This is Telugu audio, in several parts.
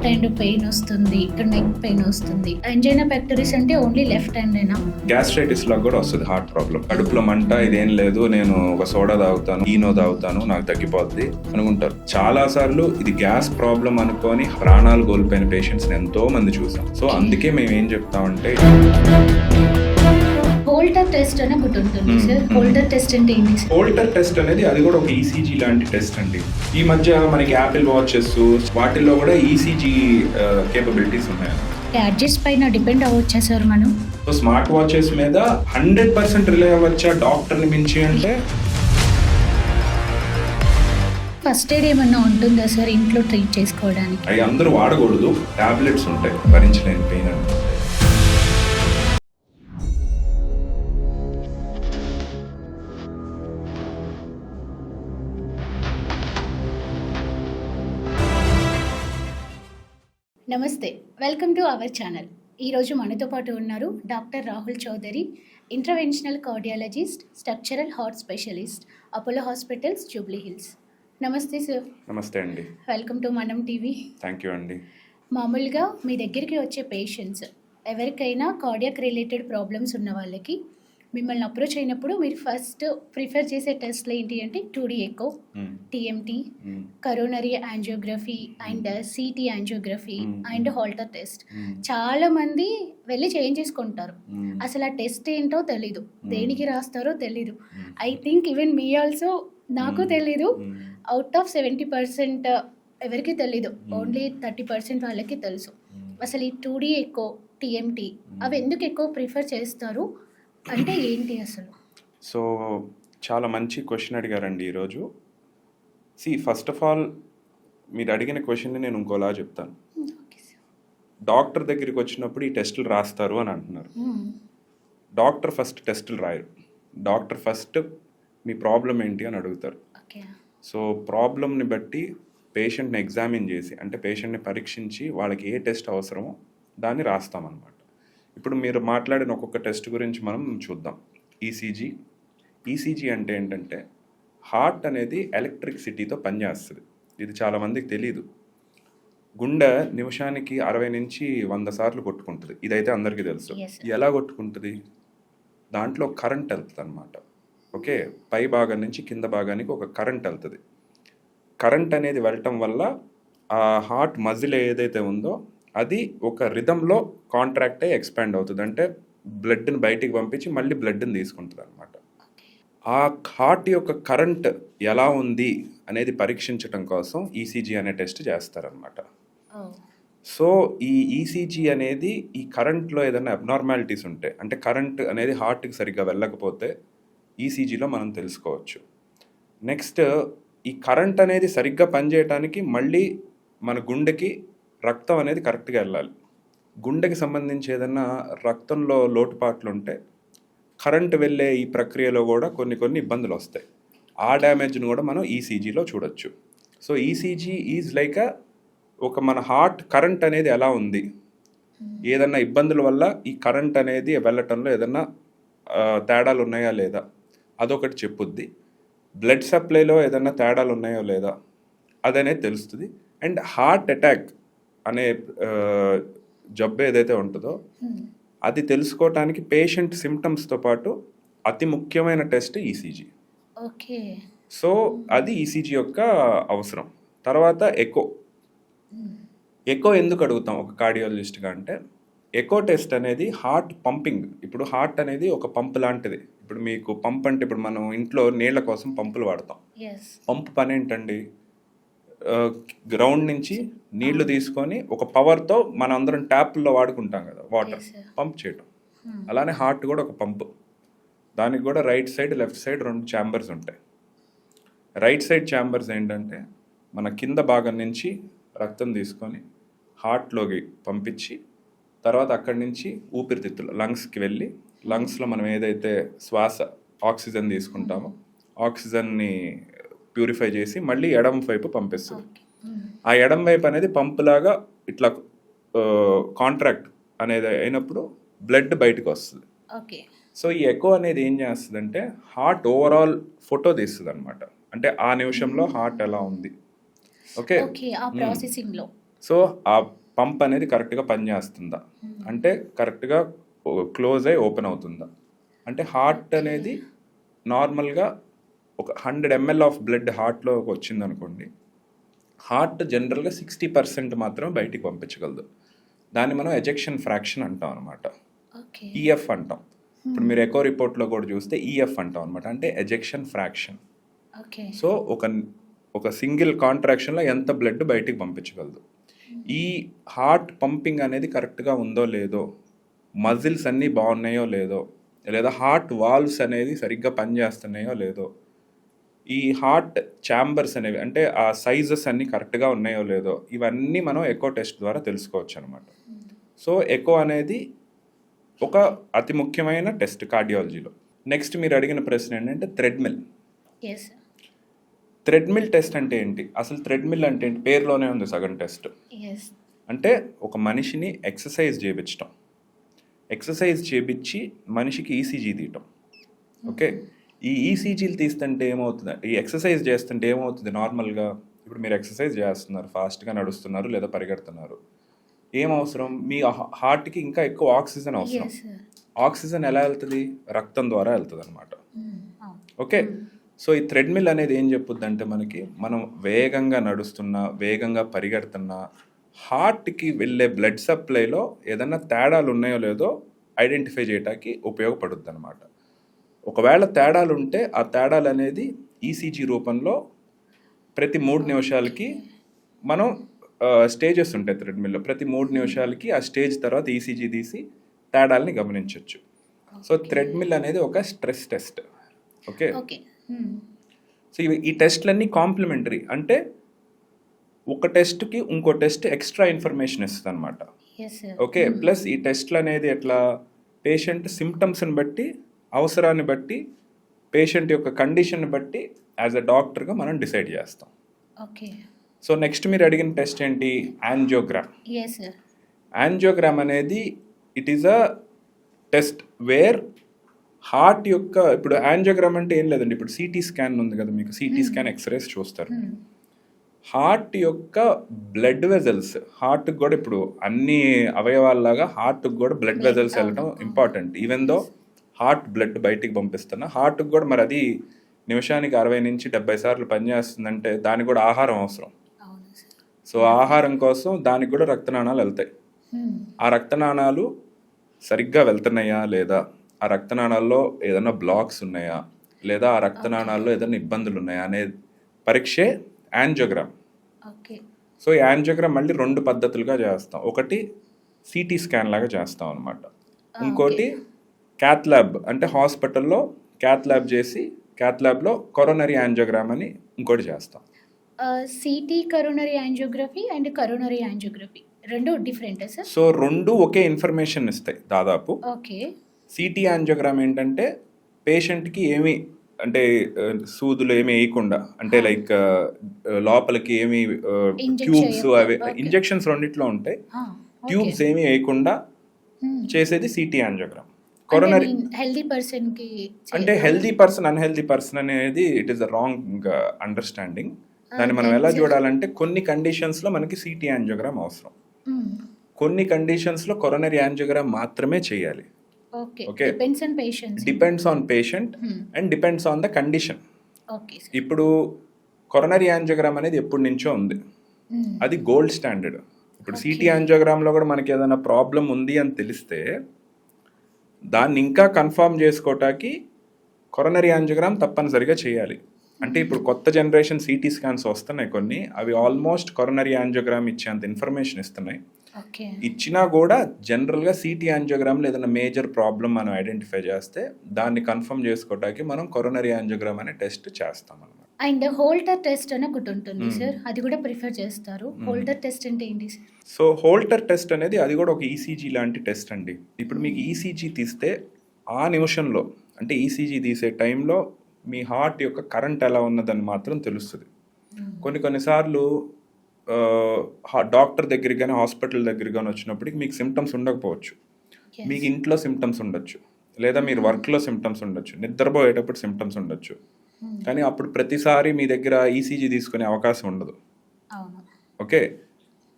హ్యాండ్ పెయిన్ వస్తుంది, ఇక్కడ నెక్ పెయిన్ వస్తుంది. ఎంజైనా పెక్టోరిస్ అంటే ఓన్లీ లెఫ్ట్ హ్యాండేనా? గ్యాస్ట్రైటిస్ లాగా కూడా వస్తుంది హార్ట్ ప్రాబ్లం. కడుపులో మంట, ఇదేం లేదు, నేను ఒక సోడా తాగుతాను, ఈనో తాగుతాను, నాకు తగ్గిపోద్ది అనుకుంటారు. చాలా సార్లు ఇది గ్యాస్ ప్రాబ్లం అనుకొని ప్రాణాలు కోల్పోయిన పేషెంట్స్ ఎంతో మంది చూసాం. సో అందుకే మేము ఏం చెప్తామంటే హోల్టర్ టెస్ట్ అని ఒకటి ఉంటుంది సార్. హోల్టర్ టెస్ట్ అంటే ఏంటి సార్? హోల్టర్ టెస్ట్ అనేది అది కూడా ఒక ఈసీజీ లాంటి టెస్ట్ అండి. ఈ మధ్య మనకి యాపిల్ వాచెస్ వాటిల్లో కూడా ఈసీజీ కేపబిలిటీస్ ఉన్నాయి. గ్యాడ్జెట్స్ పైన డిపెండ్ అవ్వచ్చా సార్ మనం? సో స్మార్ట్ వాచెస్ మీద 100% రిలే అవ్వచ్చా డాక్టర్ని మించి అంటే? ఫస్ట్ ఎయిడ్ ఏమన్నా ఉంటుందా సార్ ఇంట్లో ట్రీట్ చేసుకోవడానికి? అవి అందరూ వాడకూడదు. టాబ్లెట్స్ ఉంటాయి భరించలేని పెయిన్ అంటే. నమస్తే, వెల్కమ్ టు అవర్ ఛానల్. ఈరోజు మనతో పాటు ఉన్నారు doctor Rahul Chaudhary, interventional cardiologist, structural heart specialist, Apollo hospitals, Jubilee Hills. నమస్తే సార్. నమస్తే అండి. Welcome to Manam TV. Thank you అండి. మామూలుగా మీ దగ్గరికి వచ్చే పేషెంట్స్ ఎవరికైనా కార్డియాక్ రిలేటెడ్ ప్రాబ్లమ్స్ ఉన్న వాళ్ళకి మిమ్మల్ని అప్రోచ్ అయినప్పుడు మీరు ఫస్ట్ ప్రిఫర్ చేసే టెస్ట్లు ఏంటి అంటే 2D echo, TMT, coronary angiography and CT angiography and Holter test. చాలా మంది వెళ్ళి చేయించేసుకుంటారు. అసలు ఆ టెస్ట్ ఏంటో తెలీదు, దేనికి రాస్తారో తెలీదు. I think even me also, నాకు తెలీదు. అవుట్ ఆఫ్ 70% ఎవరికి తెలీదు, ఓన్లీ 30% వాళ్ళకి తెలుసు. అసలు ఈ 2D ఎకో, టీఎంటీ అవి ఎందుకు ఎక్కువ ప్రిఫర్ చేస్తారు అంటే ఏంటి అసలు? సో చాలా మంచి క్వశ్చన్ అడిగారండి ఈరోజు. ఫస్ట్ ఆఫ్ ఆల్ మీరు అడిగిన క్వశ్చన్ని నేను ఇంకోలా చెప్తాను. డాక్టర్ దగ్గరికి వచ్చినప్పుడు ఈ టెస్టులు రాస్తారు అని అంటున్నారు. డాక్టర్ ఫస్ట్ టెస్టులు రాయరు. డాక్టర్ ఫస్ట్ మీ ప్రాబ్లం ఏంటి అని అడుగుతారు. సో ప్రాబ్లమ్ని బట్టి పేషెంట్ని ఎగ్జామిన్ చేసి, అంటే పేషెంట్ని పరీక్షించి వాళ్ళకి ఏ టెస్ట్ అవసరమో దాన్ని రాస్తామన్నమాట. ఇప్పుడు మీరు మాట్లాడిన ఒక్కొక్క టెస్ట్ గురించి మనం చూద్దాం. ఈసీజీ అంటే ఏంటంటే హార్ట్ అనేది ఎలక్ట్రిసిటీతో పనిచేస్తుంది. ఇది చాలామందికి తెలియదు. గుండె నిమిషానికి 60 నుంచి 100 సార్లు కొట్టుకుంటుంది. ఇదైతే అందరికీ తెలుసు. ఎలా కొట్టుకుంటుంది? దాంట్లో కరెంట్ వెళ్తుంది అనమాట. ఓకే, పై భాగం నుంచి కింద భాగానికి ఒక కరెంట్ వెళ్తుంది. కరెంట్ అనేది వెళ్ళటం వల్ల ఆ హార్ట్ మజిల్ ఏదైతే ఉందో అది ఒక రిథంలో కాంట్రాక్ట్ అయ్యి ఎక్స్పాండ్ అవుతుంది. అంటే బ్లడ్ని బయటికి పంపించి మళ్ళీ బ్లడ్ని తీసుకుంటుంది అనమాట. ఆ హార్ట్ యొక్క కరెంట్ ఎలా ఉంది అనేది పరీక్షించడం కోసం ఈసీజీ అనే టెస్ట్ చేస్తారనమాట. సో ఈ ఈసీజీ అనేది ఈ కరెంట్లో ఏదైనా అబ్నార్మాలిటీస్ ఉంటే, అంటే కరెంట్ అనేది హార్ట్కి సరిగ్గా వెళ్ళకపోతే ఈసీజీలో మనం తెలుసుకోవచ్చు. నెక్స్ట్, ఈ కరెంట్ అనేది సరిగ్గా పనిచేయడానికి మళ్ళీ మన గుండెకి రక్తం అనేది కరెక్ట్గా వెళ్ళాలి. గుండెకి సంబంధించి ఏదైనా రక్తంలో లోటుపాట్లు ఉంటే కరెంట్ వెళ్ళే ఈ ప్రక్రియలో కూడా కొన్ని ఇబ్బందులు వస్తాయి. ఆ డ్యామేజ్ను కూడా మనం ఈసీజీలో చూడొచ్చు. సో ఈసీజీ ఈజ్ లైక్ ఒక మన హార్ట్ కరెంట్ అనేది ఎలా ఉంది, ఏదన్నా ఇబ్బందుల వల్ల ఈ కరెంట్ అనేది వెళ్ళటంలో ఏదన్నా తేడాలు ఉన్నాయా లేదా అదొకటి చెప్పుద్ది. బ్లడ్ సప్లైలో ఏదన్నా తేడాలు ఉన్నాయో లేదా అదనేది తెలుస్తుంది. అండ్ హార్ట్ అటాక్ అనే జబ్బు ఏదైతే ఉంటుందో అది తెలుసుకోవటానికి పేషెంట్ సిమ్టమ్స్తో పాటు అతి ముఖ్యమైన టెస్ట్ ఈసీజీ. ఓకే, సో అది ఈసీజీ యొక్క అవసరం. తర్వాత ఎకో ఎందుకు అడుగుతాం ఒక కార్డియాలజిస్ట్గా అంటే, ఎకో టెస్ట్ అనేది హార్ట్ పంపింగ్. ఇప్పుడు హార్ట్ అనేది ఒక పంప్ లాంటిది. ఇప్పుడు మీకు పంప్ అంటే ఇప్పుడు మనం ఇంట్లో నీళ్ల కోసం పంపులు వాడతాం. పంప్ పని ఏంటండి? గ్రౌండ్ నుంచి నీళ్లు తీసుకొని ఒక పవర్తో మన అందరం ట్యాప్లో వాడుకుంటాం కదా వాటర్, పంప్ చేయటం. అలానే హార్ట్ కూడా ఒక పంపు. దానికి కూడా right side, left side 2 chambers ఉంటాయి. రైట్ సైడ్ ఛాంబర్స్ ఏంటంటే మన కింద భాగం నుంచి రక్తం తీసుకొని హార్ట్లోకి పంపించి తర్వాత అక్కడి నుంచి ఊపిరితిత్తులు లంగ్స్కి వెళ్ళి, లంగ్స్లో మనం ఏదైతే శ్వాస ఆక్సిజన్ తీసుకుంటామో ఆక్సిజన్ని ప్యూరిఫై చేసి మళ్ళీ ఎడమ వైపు పంపిస్తుంది. ఆ ఎడమ వైపు అనేది పంపులాగా ఇట్లా కాంట్రాక్ట్ అనేది అయినప్పుడు బ్లడ్ బయటకు వస్తుంది. సో ఈ ఎకో అనేది ఏం చేస్తుందంటే హార్ట్ ఓవరాల్ ఫోటో తీస్తుంది అనమాట. అంటే ఆ నిమిషంలో హార్ట్ ఎలా ఉంది. ఓకే, ఆ ప్రాసెసింగ్ లో సో ఆ పంప్ అనేది కరెక్ట్గా పనిచేస్తుందా, అంటే కరెక్ట్గా క్లోజ్ అయ్యి ఓపెన్ అవుతుందా, అంటే హార్ట్ అనేది నార్మల్గా ఒక 100 ml ఆఫ్ బ్లడ్ హార్ట్లో వచ్చిందనుకోండి, హార్ట్ జనరల్గా 60% మాత్రం బయటికి పంపించగలదు. దాన్ని మనం ఎజెక్షన్ ఫ్రాక్షన్ అంటాం అనమాట. ఈఎఫ్ అంటాం. ఇప్పుడు మీరు ఎకో రిపోర్ట్లో కూడా చూస్తే ఈఎఫ్ అంటాం అనమాట, అంటే ఎజెక్షన్ ఫ్రాక్షన్. సో ఒక సింగిల్ కాంట్రాక్షన్లో ఎంత బ్లడ్ బయటికి పంపించగలదు. ఈ హార్ట్ పంపింగ్ అనేది కరెక్ట్గా ఉందో లేదో, మజిల్స్ అన్నీ బాగున్నాయో లేదో, లేదా హార్ట్ వాల్వ్స్ అనేది సరిగ్గా పనిచేస్తున్నాయో లేదో, ఈ హార్ట్ ఛాంబర్స్ అనేవి అంటే ఆ సైజెస్ అన్నీ కరెక్ట్గా ఉన్నాయో లేదో, ఇవన్నీ మనం ఎకో టెస్ట్ ద్వారా తెలుసుకోవచ్చు అనమాట. సో ఎకో అనేది ఒక అతి ముఖ్యమైన టెస్ట్ కార్డియాలజీలో. నెక్స్ట్ మీరు అడిగిన ప్రశ్న ఏంటంటే థ్రెడ్మిల్. థ్రెడ్మిల్ టెస్ట్ అంటే ఏంటి, అసలు థ్రెడ్మిల్ అంటే ఏంటి, పేరులోనే ఉంది సగం టెస్ట్. అంటే ఒక మనిషిని ఎక్సర్సైజ్ చేయించటం, ఎక్సర్సైజ్ చేయించి మనిషికి ఈసీజీ తీయటం. ఓకే, ఈ ఈసీజీలు తీస్తుంటే ఏమవుతుంది, ఈ ఎక్సర్సైజ్ చేస్తుంటే ఏమవుతుంది, నార్మల్గా ఇప్పుడు మీరు ఎక్సర్సైజ్ చేస్తున్నారు, ఫాస్ట్గా నడుస్తున్నారు లేదా పరిగెడుతున్నారు, ఏం అవసరం, మీ హార్ట్కి ఇంకా ఎక్కువ ఆక్సిజన్ అవసరం. ఆక్సిజన్ ఎలా వెళ్తుంది, రక్తం ద్వారా వెళ్తుంది అనమాట. ఓకే, సో ఈ థ్రెడ్మిల్ అనేది ఏం చెప్పుద్ది అంటే మనకి, మనం వేగంగా నడుస్తున్నా వేగంగా పరిగెడుతున్నా హార్ట్కి వెళ్ళే బ్లడ్ సప్లైలో ఏదన్నా తేడాలు ఉన్నాయో లేదో ఐడెంటిఫై చేయడానికి ఉపయోగపడుద్ది అనమాట. ఒకవేళ తేడాలు ఉంటే ఆ తేడాలు అనేది ఈసీజీ రూపంలో ప్రతి 3 నిమిషాలకి మనం స్టేజెస్ ఉంటాయి థ్రెడ్మిల్లో, ప్రతి 3 నిమిషాలకి ఆ స్టేజ్ తర్వాత ఈసీజీ తీసి తేడాలని గమనించవచ్చు. సో థ్రెడ్మిల్ అనేది ఒక స్ట్రెస్ టెస్ట్. ఓకే, సో ఈ టెస్ట్లన్నీ కాంప్లిమెంటరీ, అంటే ఒక టెస్ట్కి ఇంకో టెస్ట్ ఎక్స్ట్రా ఇన్ఫర్మేషన్ ఇస్తుంది అనమాట. ఓకే, ప్లస్ ఈ టెస్ట్లు అనేది ఎట్లా, పేషెంట్ సిమ్టమ్స్ని బట్టి, అవసరాన్ని బట్టి, పేషెంట్ యొక్క కండిషన్ని బట్టి యాజ్ అ డాక్టర్గా మనం డిసైడ్ చేస్తాం. సో నెక్స్ట్ మీరు అడిగిన టెస్ట్ ఏంటి, యాంజియోగ్రామ్. యాంజియోగ్రామ్ అనేది it is a test where heart యొక్క, ఇప్పుడు యాంజియోగ్రామ్ అంటే ఏం లేదండి, ఇప్పుడు సిటీ స్కాన్ ఉంది కదా మీకు, సిటీ స్కాన్ ఎక్స్రేస్ చూస్తారు. హార్ట్ యొక్క బ్లడ్ వెజల్స్, హార్ట్కి కూడా ఇప్పుడు అన్ని అవయవాల్లాగా హార్ట్కి కూడా బ్లడ్ వెజల్స్ వెళ్ళడం important. Even though heart blood బయటికి పంపిస్తున్నా, హార్ట్కి కూడా మరి అది నిమిషానికి 60 నుంచి 70 సార్లు పనిచేస్తుందంటే దానికి కూడా ఆహారం అవసరం. సో ఆహారం కోసం దానికి కూడా రక్తనాళాలు వెళ్తాయి. ఆ రక్తనాళాలు సరిగ్గా వెళ్తున్నాయా లేదా, ఆ రక్తనాళాల్లో ఏదైనా బ్లాక్స్ ఉన్నాయా, లేదా ఆ రక్తనాళాల్లో ఏదైనా ఇబ్బందులు ఉన్నాయా అనే పరీక్షే యాంజియోగ్రామ్. సో ఈ యాంజియోగ్రామ్ మళ్ళీ 2 పద్ధతులుగా చేస్తాం. ఒకటి సిటీ స్కాన్ లాగా చేస్తాం అనమాట, ఇంకోటి క్యాత్ ల్యాబ్, అంటే హాస్పిటల్లో క్యాత్ ల్యాబ్ చేసి క్యాత్ ల్యాబ్లో కరోనరీ యాంజియోగ్రామ్ అని ఇంకోటి చేస్తాం. City coronary angiography and coronary angiography రెండు డిఫరెంట్ సార్? సో 2 ఒకే ఇన్ఫర్మేషన్ ఇస్తాయి దాదాపు. ఓకే, సిటీ యాంజియోగ్రామ్ ఏంటంటే పేషెంట్కి ఏమి అంటే సూదులు ఏమి వేయకుండా, అంటే లైక్ లోపలికి ఏమి ట్యూబ్స్ అవి ఇంజెక్షన్స్ రెండిట్లో ఉంటాయి, ట్యూబ్స్ ఏమి వేయకుండా చేసేది city angiogram. Coronary healthy person కి, అంటే హెల్దీ పర్సన్ అన్హెల్దీ పర్సన్ అనేది it is the wrong understanding. దాన్ని మనం ఎలా చూడాలంటే, కొన్ని కండిషన్స్లో మనకి సిటీ యాంజియోగ్రామ్ అవసరం, కొన్ని కండిషన్స్లో కరోనరీ యాంజియోగ్రామ్ మాత్రమే చేయాలి. Okay, depends on patient and depends on the condition. ఇప్పుడు కరోనరీ యాంజియోగ్రామ్ అనేది ఎప్పటి నుంచో ఉంది, అది గోల్డ్ స్టాండర్డ్. ఇప్పుడు సిటీ యాంజియోగ్రామ్లో కూడా మనకి ఏదైనా ప్రాబ్లం ఉంది అని తెలిస్తే దాన్ని ఇంకా కన్ఫర్మ్ చేసుకోవటానికి కరోనరీ యాంజియోగ్రామ్ తప్పనిసరిగా చేయాలి. అంటే ఇప్పుడు కొత్త జనరేషన్ సిటీ స్కాన్స్ వస్తున్నాయి కొన్ని, అవి ఆల్మోస్ట్ కరోనరీ యాంజియోగ్రామ్ ఇచ్చేంత ఇన్ఫర్మేషన్ ఇస్తున్నాయి. ఇచ్చినా కూడా జనరల్గా సిటీ యాంజియోగ్రామ్లో ఏదైనా మేజర్ ప్రాబ్లం మనం ఐడెంటిఫై చేస్తే దాన్ని కన్ఫర్మ్ చేసుకోవడానికి మనం కరోనరీ యాంజియోగ్రామ్ అనే టెస్ట్ చేస్తాం అన్నమాట. అండ్ హోల్టర్ టెస్ట్ అని ఒకటి ఉంటుంది సార్, అది కూడా ప్రిఫర్ చేస్తారు. హోల్టర్ టెస్ట్ అంటే ఏంటి సార్? సో హోల్టర్ టెస్ట్ అనేది అది కూడా ఒక ఈసీజీ లాంటి టెస్ట్ అండి. ఇప్పుడు మీకు ఈసీజీ తీస్తే ఆ నిమిషంలో, అంటే ఈసీజీ తీసే టైంలో మీ హార్ట్ యొక్క కరెంట్ ఎలా ఉన్నదని మాత్రం తెలుస్తుంది. కొన్నిసార్లు డాక్టర్ దగ్గరికి కానీ హాస్పిటల్ దగ్గరికి కానీ వచ్చినప్పటికి మీకు సిమ్టమ్స్ ఉండకపోవచ్చు, మీకు ఇంట్లో సిమ్టమ్స్ ఉండొచ్చు, లేదా మీరు వర్క్లో సిమ్టమ్స్ ఉండొచ్చు, నిద్రపోయేటప్పుడు సిమ్టమ్స్ ఉండొచ్చు. కానీ అప్పుడు ప్రతిసారి మీ దగ్గర ఈసీజీ తీసుకునే అవకాశం ఉండదు. ఓకే,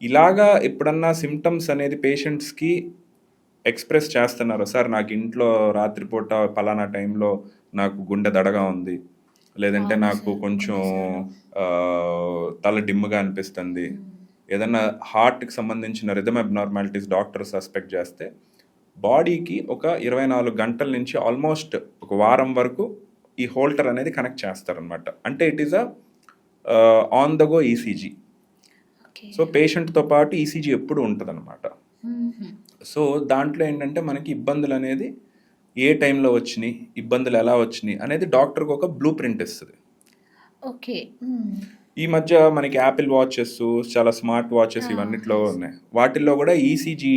ఇలాగా ఎప్పుడన్నా సిమ్టమ్స్ అనేది పేషెంట్స్కి ఎక్స్ప్రెస్ చేస్తున్నారు, సార్ నాకు ఇంట్లో రాత్రిపూట పలానా టైంలో నాకు గుండె దడగా ఉంది, లేదంటే అవును నాకు సార్. కొంచెం కొన్నిసార్లు. తల డిమ్గా అనిపిస్తుంది, ఏదన్నా హార్ట్కి సంబంధించిన రిథమ్ అబ్నార్మాలిటీస్ డాక్టర్ సస్పెక్ట్ చేస్తే బాడీకి ఒక 24 గంటల నుంచి ఆల్మోస్ట్ ఒక వారం వరకు ఈ హోల్టర్ అనేది కనెక్ట్ చేస్తారనమాట. అంటే it is on the go ECG. Okay. So పేషెంట్తో పాటు ఈసీజీ ఎప్పుడు ఉంటుంది అనమాట. హుహు. సో దాంట్లో ఏంటంటే మనకి ఇబ్బందులు అనేది ఏ టైంలో వచ్చినాయి, ఇబ్బందులు ఎలా వచ్చినాయి అనేది డాక్టర్కి ఒక బ్లూ ప్రింట్ ఇస్తుంది. ఓకే. హ్మ్. ఈ మధ్య మనకి యాపిల్ వాచెస్, చాలా స్మార్ట్ వాచెస్ ఇవన్నిట్లో యెస్. ఉన్నాయి. వాటిల్లో కూడా ఈసీజీ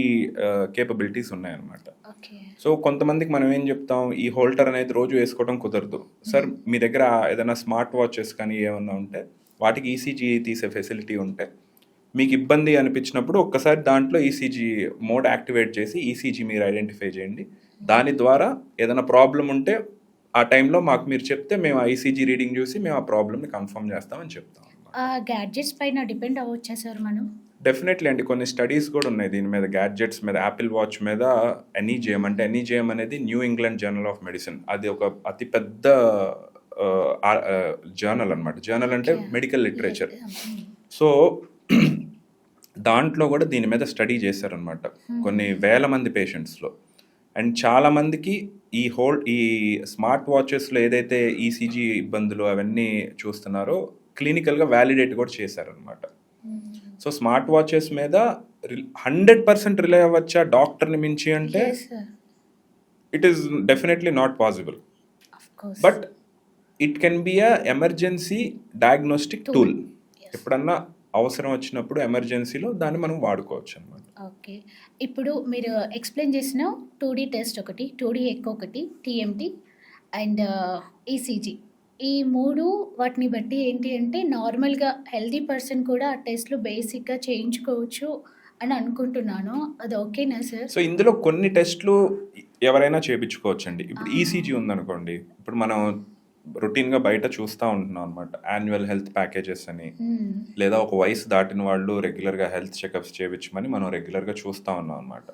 కేపబిలిటీస్ ఉన్నాయన్నమాట. ఓకే. సో కొంతమందికి మనం ఏం చెప్తాం, ఈ హోల్టర్ అనేది రోజు వేసుకోవడం కుదరదు. సార్ మీ దగ్గర ఏదైనా స్మార్ట్ వాచెస్ కానీ ఏమన్నా ఉంటే వాటికి ఈసీజీ తీసే ఫెసిలిటీ ఉంటే మీకు ఇబ్బంది అనిపించినప్పుడు ఒక్కసారి దాంట్లో ఈసీజీ మోడ్ యాక్టివేట్ చేసి ఈసీజీ మీరు ఐడెంటిఫై చేయండి. దాని ద్వారా ఏదైనా ప్రాబ్లం ఉంటే ఆ టైంలో మాకు మీరు చెప్తే మేము ఆ ఈసీజీ రీడింగ్ చూసి మేము ఆ ప్రాబ్లమ్ని కన్ఫర్మ్ చేస్తామని చెప్తాం. ఆ గ్యాడ్జెట్స్ పైన డిపెండ్ అవ్వచ్చా సార్ మనం? డెఫినెట్లీ అండి, కొన్ని స్టడీస్ కూడా ఉన్నాయి దీని మీద, గ్యాడ్జెట్స్ మీద. యాపిల్ వాచ్ మీద ఎన్ఈజేఎం, అంటే ఎన్ఈజేఎం అనేది new England journal of medicine, అది ఒక అతిపెద్ద జర్నల్ అనమాట. జర్నల్ అంటే మెడికల్ లిటరేచర్. సో దాంట్లో కూడా దీని మీద స్టడీ చేశారనమాట కొన్ని వేల మంది పేషెంట్స్లో. అండ్ చాలామందికి ఈ స్మార్ట్ వాచెస్లో ఏదైతే ఈసీజీ ఇబ్బందులు అవన్నీ చూస్తున్నారో క్లినికల్గా వ్యాలిడేట్ కూడా చేశారనమాట. సో స్మార్ట్ వాచెస్ మీద 100% రిలే అవ్వచ్చా డాక్టర్ని మించి అంటే Yes, sir. It is definitely not possible. Of course. But it can be a emergency diagnostic tool. Yes. ఎప్పుడన్నా అవసరం వచ్చినప్పుడు ఎమర్జెన్సీలో దాన్ని మనం వాడుకోవచ్చు అనమాట. ఓకే. ఇప్పుడు మీరు ఎక్స్‌ప్లెయిన్ చేసిన 2D టెస్ట్ ఒకటి, 2D ఎకో ఒకటి, టీఎంటీ అండ్ ఈసీజీ. ఈ 3 వాటిని బట్టి ఏంటి అంటే నార్మల్‌గా హెల్తీ పర్సన్ కూడా ఆ టెస్ట్‌లు బేసిక్‌గా చేయించుకోవచ్చు అని అనుకుంటున్నాను. అది ఓకేనా సార్? సో ఇందులో కొన్ని టెస్ట్లు ఎవరైనా చేయించుకోవచ్చండి. ఇప్పుడు ఈసీజీ ఉందనుకోండి, ఇప్పుడు మనం రొటీన్గా బయట చూస్తూ ఉంటున్నాం అనమాట, యాన్యువల్ హెల్త్ ప్యాకేజెస్ అని, లేదా ఒక వయసు దాటిన వాళ్ళు రెగ్యులర్గా హెల్త్ చెకప్స్ చేయించమని మనం రెగ్యులర్గా చూస్తూ ఉన్నాం అనమాట.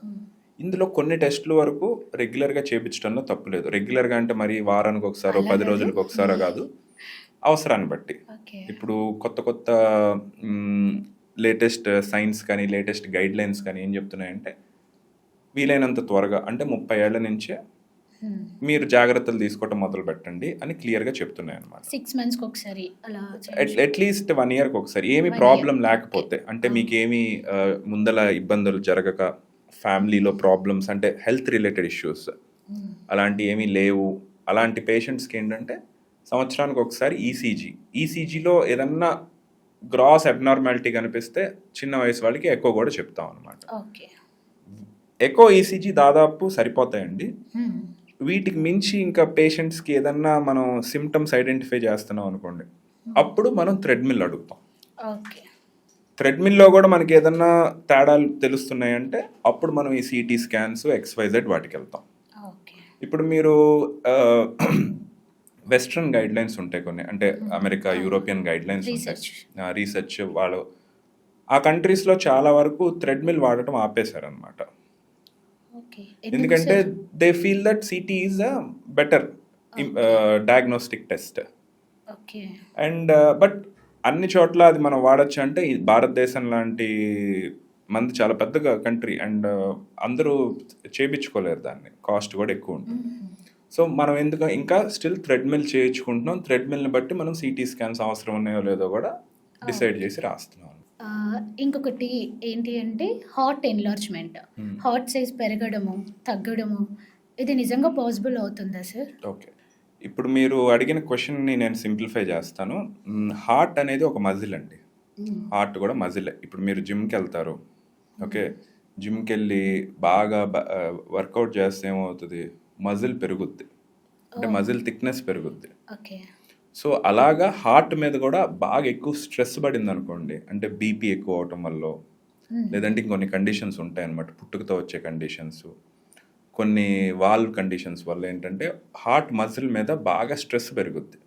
ఇందులో కొన్ని టెస్టుల వరకు రెగ్యులర్గా చేయించడంలో తప్పులేదు. రెగ్యులర్గా అంటే మరి వారానికి ఒకసారో 10 రోజులకు ఒకసారో కాదు, అవసరాన్ని బట్టి. ఓకే. ఇప్పుడు కొత్త లేటెస్ట్ సైన్స్ కానీ లేటెస్ట్ గైడ్ లైన్స్ కానీ ఏం చెప్తున్నాయంటే వీలైనంత త్వరగా అంటే 30 ఏళ్ల నుంచే మీరు జాగ్రత్తలు తీసుకోవటం మొదలు పెట్టండి అని క్లియర్గా చెప్తున్నాయి అనమాట. 6 మంత్స్‌కి ఒకసారి అలా అట్లీస్ట్ 1 ఇయర్కి ఒకసారి, ఏమి 1 ప్రాబ్లం year. లేకపోతే, అంటే మీకేమి ముందల ఇబ్బందులు జరగక, ఫ్యామిలీలో ప్రాబ్లమ్స్ అంటే హెల్త్ రిలేటెడ్ ఇష్యూస్ అలాంటి ఏమీ లేవు, అలాంటి పేషెంట్స్కి ఏంటంటే సంవత్సరానికి ఒకసారి ఈసీజీలో ఏదన్నా గ్రాస్ అబ్నార్మాలిటీ కనిపిస్తే చిన్న వయసు వాళ్ళకి ఎకో కూడా చెప్తాం అనమాట. ఓకే. ఎకో ఈసీజీ దాదాపు సరిపోతాయండి. వీటికి మించి ఇంకా పేషెంట్స్కి ఏదన్నా మనం సిమ్టమ్స్ ఐడెంటిఫై చేస్తున్నాం అనుకోండి, అప్పుడు మనం థ్రెడ్మిల్ అడుగుతాం. ఓకే. థ్రెడ్మిల్లో కూడా మనకి ఏదన్నా తేడాలు తెలుస్తున్నాయంటే అప్పుడు మనం ఈ సిటీ స్కాన్స్ XYZ వాటికి వెళ్తాం. ఓకే. ఇప్పుడు మీరు వెస్ట్రన్ గైడ్ లైన్స్ ఉంటాయి కొన్ని, అంటే అమెరికా, యూరోపియన్ గైడ్ లైన్స్ ఉంటాయి, రీసెర్చ్ వాళ్ళు ఆ కంట్రీస్లో చాలా వరకు థ్రెడ్మిల్ వాడటం ఆపేశారనమాట. ఓకే. ఎందుకంటే they feel that city is a better diagnostic test. Okay. And but అన్ని చోట్ల అది మనం వాడచ్చు అంటే ఈ భారతదేశం లాంటి మంది చాలా పెద్ద కంట్రీ అండ్ అందరూ చేయించుకోలేరు దాన్ని, కాస్ట్ కూడా ఎక్కువ ఉంటుంది. సో మనం ఎందుకు ఇంకా స్టిల్ థ్రెడ్మిల్ చేయించుకుంటున్నాం. థ్రెడ్మిల్ని బట్టి మనం సిటీ స్కాన్స్ అవసరం ఉన్నాయో లేదో కూడా డిసైడ్ చేసి రాస్తున్నాం. ఇంకొకటి ఏంటి అంటే హార్ట్ ఎన్లార్జ్మెంట్, హార్ట్ సైజ్ పెరగడము తగ్గడము, ఇది నిజంగా పాసిబుల్ అవుతుందా సార్? ఓకే, ఇప్పుడు మీరు అడిగిన క్వశ్చన్ని నేను సింప్లిఫై చేస్తాను. హార్ట్ అనేది ఒక మజిల్ అండి, హార్ట్ కూడా మజిలే. ఇప్పుడు మీరు జిమ్కి వెళ్తారు, ఓకే, జిమ్కి వెళ్ళి బాగా వర్కౌట్ చేస్తే ఏమవుతుంది, మజిల్ పెరుగుద్ది, అంటే మజిల్ థిక్నెస్ పెరుగుద్ది. ఓకే. సో అలాగా హార్ట్ మీద కూడా బాగా ఎక్కువ స్ట్రెస్ పడింది అనుకోండి, అంటే బీపీ ఎక్కువ అవటం వల్ల, లేదంటే ఇంకొన్ని కండిషన్స్ ఉంటాయన్నమాట, పుట్టుకతో వచ్చే కండిషన్స్, కొన్ని వాల్వ్ కండిషన్స్ వల్ల ఏంటంటే హార్ట్ మజిల్ మీద బాగా స్ట్రెస్ పెరుగుద్ది.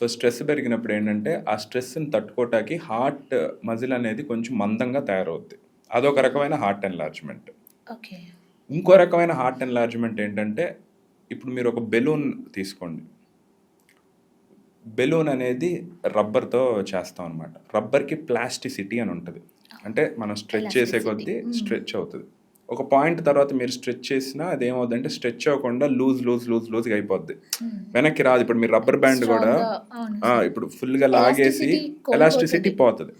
సో స్ట్రెస్ పెరిగినప్పుడు ఏంటంటే ఆ స్ట్రెస్ని తట్టుకోవటానికి హార్ట్ మజిల్ అనేది కొంచెం మందంగా తయారవుద్ది. అదొక రకమైన హార్ట్ ఎన్లార్జ్మెంట్. ఓకే. ఇంకో రకమైన హార్ట్ ఎన్లార్జ్మెంట్ ఏంటంటే, ఇప్పుడు మీరు ఒక బెలూన్ తీసుకోండి. బెలూన్ అనేది రబ్బర్తో చేస్తాం అనమాట. రబ్బర్కి ప్లాస్టిసిటీ అని ఉంటుంది. అంటే మనం స్ట్రెచ్ చేసే కొద్దీ స్ట్రెచ్ అవుతుంది. ఒక పాయింట్ తర్వాత మీరు స్ట్రెచ్ చేసినా అదేమవుతుందంటే స్ట్రెచ్ అవ్వకుండా లూజ్గా అయిపోద్ది, వెనక్కి రాదు. ఇప్పుడు మీరు రబ్బర్ బ్యాండ్ కూడా ఇప్పుడు ఫుల్గా లాగేసి ఎలాస్టిసిటీ పోతుంది.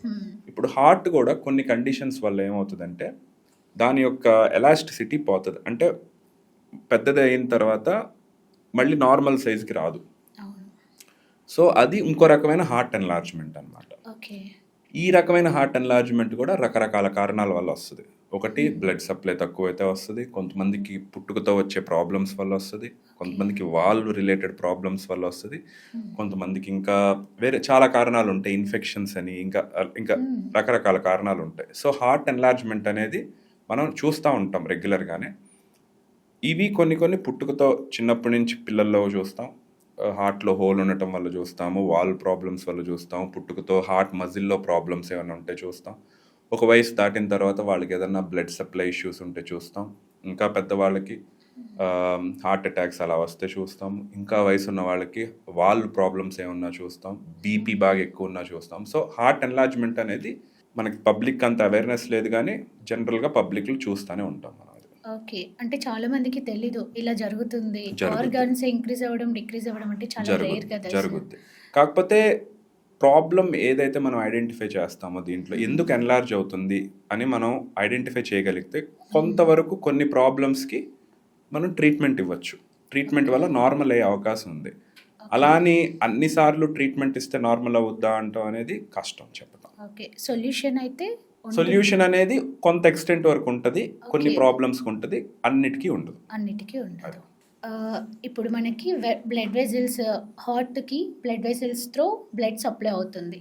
ఇప్పుడు హార్ట్ కూడా కొన్ని కండిషన్స్ వల్ల ఏమవుతుందంటే దాని యొక్క ఎలాస్టిసిటీ పోతుంది. అంటే పెద్దది అయిన తర్వాత మళ్ళీ నార్మల్ సైజ్కి రాదు. సో అది ఇంకో రకమైన హార్ట్ ఎన్లార్జ్మెంట్ అనమాట. ఈ రకమైన హార్ట్ ఎన్లార్జ్మెంట్ కూడా రకరకాల కారణాల వల్ల వస్తుంది. ఒకటి బ్లడ్ సప్లై తక్కువైతే వస్తుంది, కొంతమందికి పుట్టుకతో వచ్చే ప్రాబ్లమ్స్ వల్ల వస్తుంది, కొంతమందికి వాల్వ్ రిలేటెడ్ ప్రాబ్లమ్స్ వల్ల వస్తుంది, కొంతమందికి ఇంకా వేరే చాలా కారణాలు ఉంటాయి, ఇన్ఫెక్షన్స్ అని ఇంకా ఇంకా రకరకాల కారణాలు ఉంటాయి. సో హార్ట్ ఎన్లార్జ్మెంట్ అనేది మనం చూస్తూ ఉంటాం రెగ్యులర్గానే. ఇవి కొన్ని పుట్టుకతో చిన్నప్పటి నుంచి పిల్లల్లో చూస్తాం. హార్ట్లో హోల్ ఉండటం వల్ల చూస్తాము, వాల్ ప్రాబ్లమ్స్ వల్ల చూస్తాం, పుట్టుకతో హార్ట్ మజిల్లో ప్రాబ్లమ్స్ ఏమైనా ఉంటే చూస్తాం. ఒక వయసు దాటిన తర్వాత వాళ్ళకి ఏదైనా బ్లడ్ సప్లై ఇష్యూస్ ఉంటే చూస్తాం. ఇంకా పెద్దవాళ్ళకి హార్ట్ అటాక్స్ అలా వస్తే చూస్తాం. ఇంకా వయసు ఉన్న వాళ్ళకి వాల్ ప్రాబ్లమ్స్ ఏమన్నా చూస్తాం, బీపీ బాగా ఎక్కువ ఉన్నా చూస్తాం. సో హార్ట్ ఎన్లార్జ్మెంట్ అనేది మనకి పబ్లిక్ అంత అవేర్నెస్ లేదు, కానీ జనరల్గా పబ్లిక్లో చూస్తూనే ఉంటాం మనం. ఓకే. అంటే చాలా మందికి తెలీదు ఇలా జరుగుతుంది. ఆర్గాన్స్ ఇంక్రీజ్ అవ్వడం, డిక్రీజ్ అవ్వడం అంటే చాలా రేర్ కదా. జరుగుద్ది. కాకపోతే ప్రాబ్లం ఏదైతే మనం ఐడెంటిఫై చేస్తామో దీంట్లో ఎందుకు ఎన్లార్జ్ అవుతుంది అని మనం ఐడెంటిఫై చేయగలిగితే కొంతవరకు కొన్ని ప్రాబ్లమ్స్కి మనం ట్రీట్మెంట్ ఇవ్వచ్చు. ట్రీట్మెంట్ వల్ల నార్మల్ అయ్యే అవకాశం ఉంది. అలా అని అన్నిసార్లు ట్రీట్మెంట్ ఇస్తే నార్మల్ అవుద్దా అంటాం అనేది కష్టం చెప్పడం. ఓకే. సొల్యూషన్ అనేది కొంత ఎక్స్టెంట్ వరకు ఉంటుంది, కొన్ని ప్రాబ్లమ్స్కి ఉంటుంది, అన్నిటికీ ఉండదు. ఇప్పుడు మనకి బ్లడ్ వెజల్స్, హార్ట్కి blood vessels throw blood supply అవుతుంది.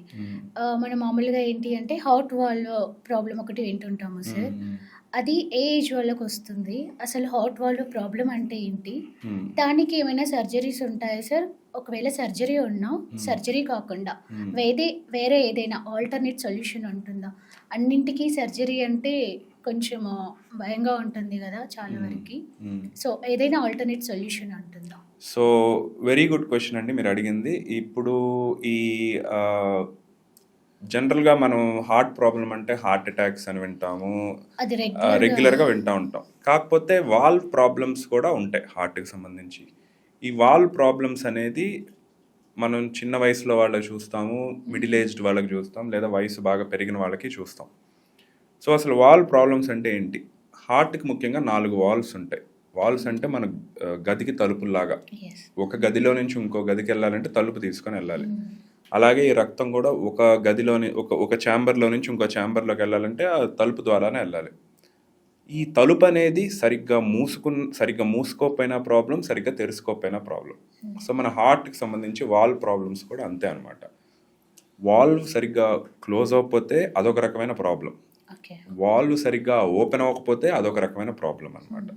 మనం మామూలుగా ఏంటి అంటే హార్ట్ వాల్ ప్రాబ్లం ఒకటి వింటుంటాము సార్. అది ఏ ఏజ్ వాళ్ళకి వస్తుంది, అసలు హార్ట్ వాల్ ప్రాబ్లం అంటే ఏంటి, దానికి ఏమైనా సర్జరీస్ ఉంటాయా సార్? ఒకవేళ సర్జరీ ఉన్నా సర్జరీ కాకుండా వేరే ఏదైనా ఆల్టర్నేట్ సొల్యూషన్ ఉంటుందా? అన్నింటికీ సర్జరీ అంటే కొంచెం భయంగా ఉంటుంది కదా చాలా వరకు. సో ఏదైనా ఆల్టర్నేట్ సొల్యూషన్ ఉంటుందా? సో వెరీ గుడ్ క్వశ్చన్ అండి మీరు అడిగింది. ఇప్పుడు ఈ జనరల్గా మనం హార్ట్ ప్రాబ్లం అంటే హార్ట్ అటాక్స్ అని వింటాము, అది రెగ్యులర్గా వింటూ ఉంటాం. కాకపోతే వాల్వ్ ప్రాబ్లమ్స్ కూడా ఉంటాయి హార్ట్కి సంబంధించి. ఈ వాల్వ్ ప్రాబ్లమ్స్ అనేది మనం చిన్న వయసులో వాళ్ళకి చూస్తాము, మిడిల్ ఏజ్డ్ వాళ్ళకి చూస్తాం, లేదా వయసు బాగా పెరిగిన వాళ్ళకి చూస్తాం. సో అసలు వాల్వ్ ప్రాబ్లమ్స్ అంటే ఏంటి? హార్ట్కి ముఖ్యంగా 4 వాల్వ్స్ ఉంటాయి. వాల్వ్స్ అంటే మన గదికి తలుపుల్లాగా. ఒక గదిలో నుంచి ఇంకో గదికి వెళ్ళాలంటే తలుపు తీసుకొని వెళ్ళాలి. అలాగే ఈ రక్తం కూడా ఒక గదిలోని ఒక ఛాంబర్లో నుంచి ఇంకో ఛాంబర్లోకి వెళ్ళాలంటే ఆ తలుపు ద్వారానే వెళ్ళాలి. ఈ తలుపు అనేది సరిగ్గా మూసుకోకపోయినా ప్రాబ్లం, సరిగ్గా తెరుచుకోకపోయినా ప్రాబ్లం. సో మన హార్ట్కి సంబంధించి వాల్వ్ ప్రాబ్లమ్స్ కూడా అంతే అనమాట. వాల్వ్ సరిగ్గా క్లోజ్ అవ్వకపోతే అదొక రకమైన ప్రాబ్లం, వాల్వ్ సరిగ్గా ఓపెన్ అవ్వకపోతే అదొక రకమైన ప్రాబ్లం అనమాట.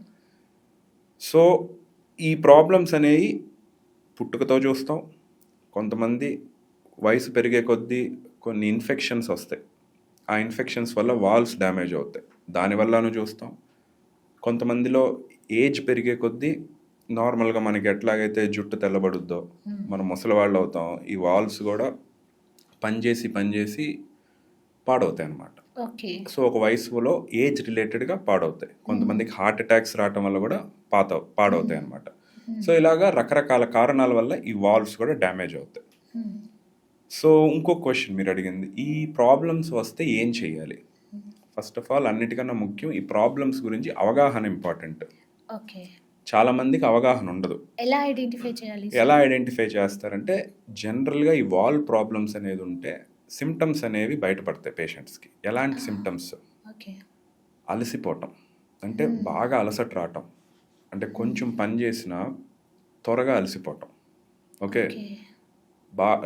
సో ఈ ప్రాబ్లమ్స్ అనేవి పుట్టుకతో చూస్తాం. కొంతమంది వయసు పెరిగే కొద్దీ కొన్ని ఇన్ఫెక్షన్స్ వస్తాయి, ఆ ఇన్ఫెక్షన్స్ వల్ల వాల్వ్స్ డ్యామేజ్ అవుతాయి, దానివల్లను చూస్తాం. కొంతమందిలో ఏజ్ పెరిగే కొద్దీ నార్మల్గా మనకి ఎట్లాగైతే జుట్టు తెల్లబడుద్దో మనం ముసలివాళ్ళు అవుతాం, ఈ వాల్వ్స్ కూడా పనిచేసి పాడవుతాయి అన్నమాట. సో ఒక వయసులో ఏజ్ రిలేటెడ్గా పాడవుతాయి. కొంతమందికి హార్ట్ అటాక్స్ రావటం వల్ల కూడా పాడవుతాయి అన్నమాట. సో ఇలాగా రకరకాల కారణాల వల్ల ఈ వాల్వ్స్ కూడా డ్యామేజ్ అవుతాయి. సో ఇంకో క్వశ్చన్ మీరు అడిగింది, ఈ ప్రాబ్లమ్స్ వస్తే ఏం చేయాలి? ఫస్ట్ ఆఫ్ ఆల్ అన్నిటికన్నా ముఖ్యం ఈ ప్రాబ్లమ్స్ గురించి అవగాహన ఇంపార్టెంట్. చాలా మందికి అవగాహన ఉండదు. ఎలా ఐడెంటిఫై చేస్తారంటే జనరల్గా ఈ వాల్వ్ ప్రాబ్లమ్స్ అనేది ఉంటే సిమ్టమ్స్ అనేవి బయటపడతాయి పేషెంట్స్కి. ఎలాంటి సిమ్టమ్స్? అలసిపోవటం, అంటే బాగా అలసట రావటం, అంటే కొంచెం పని చేసినా త్వరగా అలసిపోవటం. ఓకే,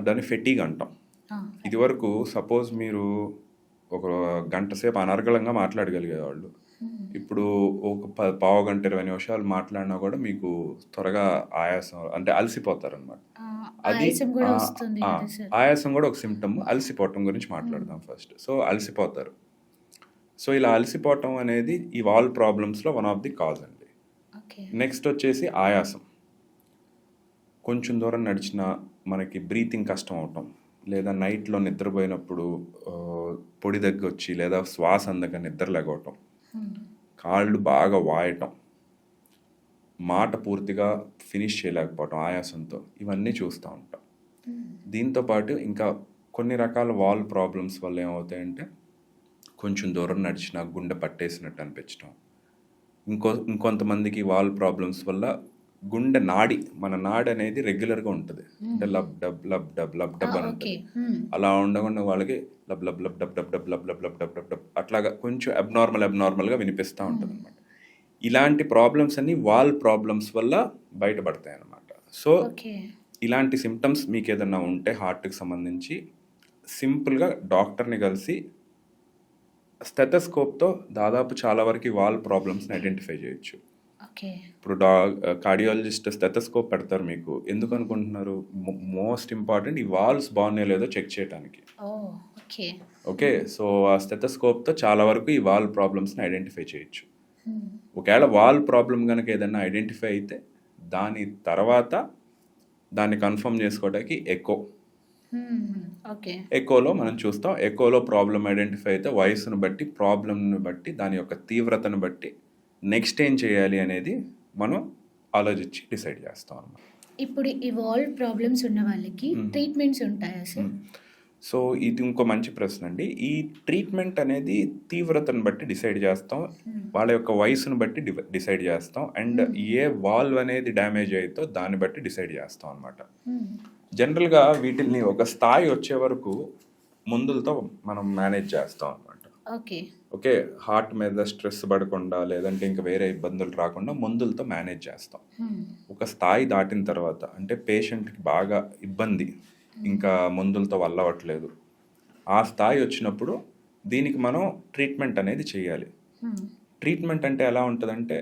దాన్ని ఫెటీగ్ అంటాం. ఇది వరకు సపోజ్ మీరు ఒక గంట సేపు అనర్గళంగా మాట్లాడగలిగేవాళ్ళు, ఇప్పుడు ఒక పావు గంట 20 నిమిషాలు మాట్లాడినా కూడా మీకు త్వరగా ఆయాసం అంటే అలసిపోతారనమాట. అది ఆయాసం కూడా ఆ, వస్తుంది ఆ, కదా సార్. ఆయాసం కూడా ఒక సిమ్టమ్. అలసిపోవటం గురించి మాట్లాడదాం ఫస్ట్. సో అలసిపోతారు. సో ఇలా అలసిపోవటం అనేది ఈ వాల్ ప్రాబ్లమ్స్లో వన్ ఆఫ్ ది కాజ్ అండి. ఓకే. నెక్స్ట్ వచ్చేసి ఆయాసం. కొంచెం దూరం నడిచినా మనకి బ్రీతింగ్ కష్టం అవటం, లేదా నైట్లో నిద్రపోయినప్పుడు పొడి దగ్గొచ్చి లేదా శ్వాస అందక నిద్ర లేగవటం, కాళ్ళు బాగా వాయటం, మాట పూర్తిగా ఫినిష్ చేయలేకపోవటం ఆయాసంతో, ఇవన్నీ చూస్తూ ఉంటాం. దీంతోపాటు ఇంకా కొన్ని రకాల వాల్ ప్రాబ్లమ్స్ వల్ల ఏమవుతాయంటే కొంచెం దూరం నడిచినా గుండె పట్టేసినట్టు అనిపించడం. ఇంకొంతమందికి వాల్ ప్రాబ్లమ్స్ వల్ల గుండె నాడి, మన నాడి అనేది రెగ్యులర్గా ఉంటుంది. అంటే lub dub lub dub lub dub అని ఉంటుంది. అలా ఉండకుండా వాళ్ళకి lub lub lub dub dub dub lub lub lub dub dub dub అట్లాగా కొంచెం అబ్నార్మల్గా వినిపిస్తూ ఉంటుంది అనమాట. ఇలాంటి ప్రాబ్లమ్స్ అన్ని వాల్ ప్రాబ్లమ్స్ వల్ల బయటపడతాయి అన్నమాట. సో ఇలాంటి సిమ్టమ్స్ మీకు ఏదన్నా ఉంటే హార్ట్కి సంబంధించి సింపుల్గా డాక్టర్ని కలిసి స్టెథోస్కోప్తో దాదాపు చాలా వరకు వాల్ ప్రాబ్లమ్స్ని ఐడెంటిఫై చేయొచ్చు. ఇప్పుడు కార్డియాలజిస్ట్ స్టెథోస్కోప్ పెడతారు మీకు. ఎందుకు అనుకుంటున్నారు? మోస్ట్ ఇంపార్టెంట్ ఈ వాల్స్ బాగున్నాయో లేదో చెక్ చేయడానికి. ఓకే, సో ఆ స్టెథోస్కోప్తో చాలా వరకు ఈ వాల్ ప్రాబ్లమ్స్ని ఐడెంటిఫై చేయొచ్చు. ఒకవేళ వాల్ ప్రాబ్లం కనుక ఏదైనా ఐడెంటిఫై అయితే దాని తర్వాత దాన్ని కన్ఫర్మ్ చేసుకోవడానికి ఎకోలో మనం చూస్తాం. ఎకోలో ప్రాబ్లం ఐడెంటిఫై అయితే వయసును బట్టి, ప్రాబ్లంని బట్టి, దాని యొక్క తీవ్రతను బట్టి నెక్స్ట్ ఏం చేయాలి అనేది మనం ఆలోచించి డిసైడ్ చేస్తాం అన్నమాట. ఇప్పుడు ఈ వాల్ ప్రాబ్లమ్స్ ఉన్న వాళ్ళకి ట్రీట్మెంట్స్ ఉంటాయా సార్? సో ఇది ఇంకో మంచి ప్రశ్న అండి. ఈ ట్రీట్మెంట్ అనేది తీవ్రతను బట్టి డిసైడ్ చేస్తాం, వాళ్ళ యొక్క వయసును బట్టి డిసైడ్ చేస్తాం, అండ్ ఏ వాల్వ్ అనేది డ్యామేజ్ అవుతో దాన్ని బట్టి డిసైడ్ చేస్తాం అనమాట. జనరల్గా వీటిని ఒక స్థాయి వచ్చే వరకు మందులతో మనం మేనేజ్ చేస్తాం అనమాట. ఓకే, హార్ట్ మీద స్ట్రెస్ పడకుండా లేదంటే ఇంకా వేరే ఇబ్బందులు రాకుండా మందులతో మేనేజ్ చేస్తాం. ఒక స్థాయి దాటిన తర్వాత అంటే పేషెంట్కి బాగా ఇబ్బంది, ఇంకా మందులతో వల్ల అవ్వట్లేదు, ఆ స్థాయి వచ్చినప్పుడు దీనికి మనం ట్రీట్మెంట్ అనేది చేయాలి. ట్రీట్మెంట్ అంటే ఎలా ఉంటుందంటే,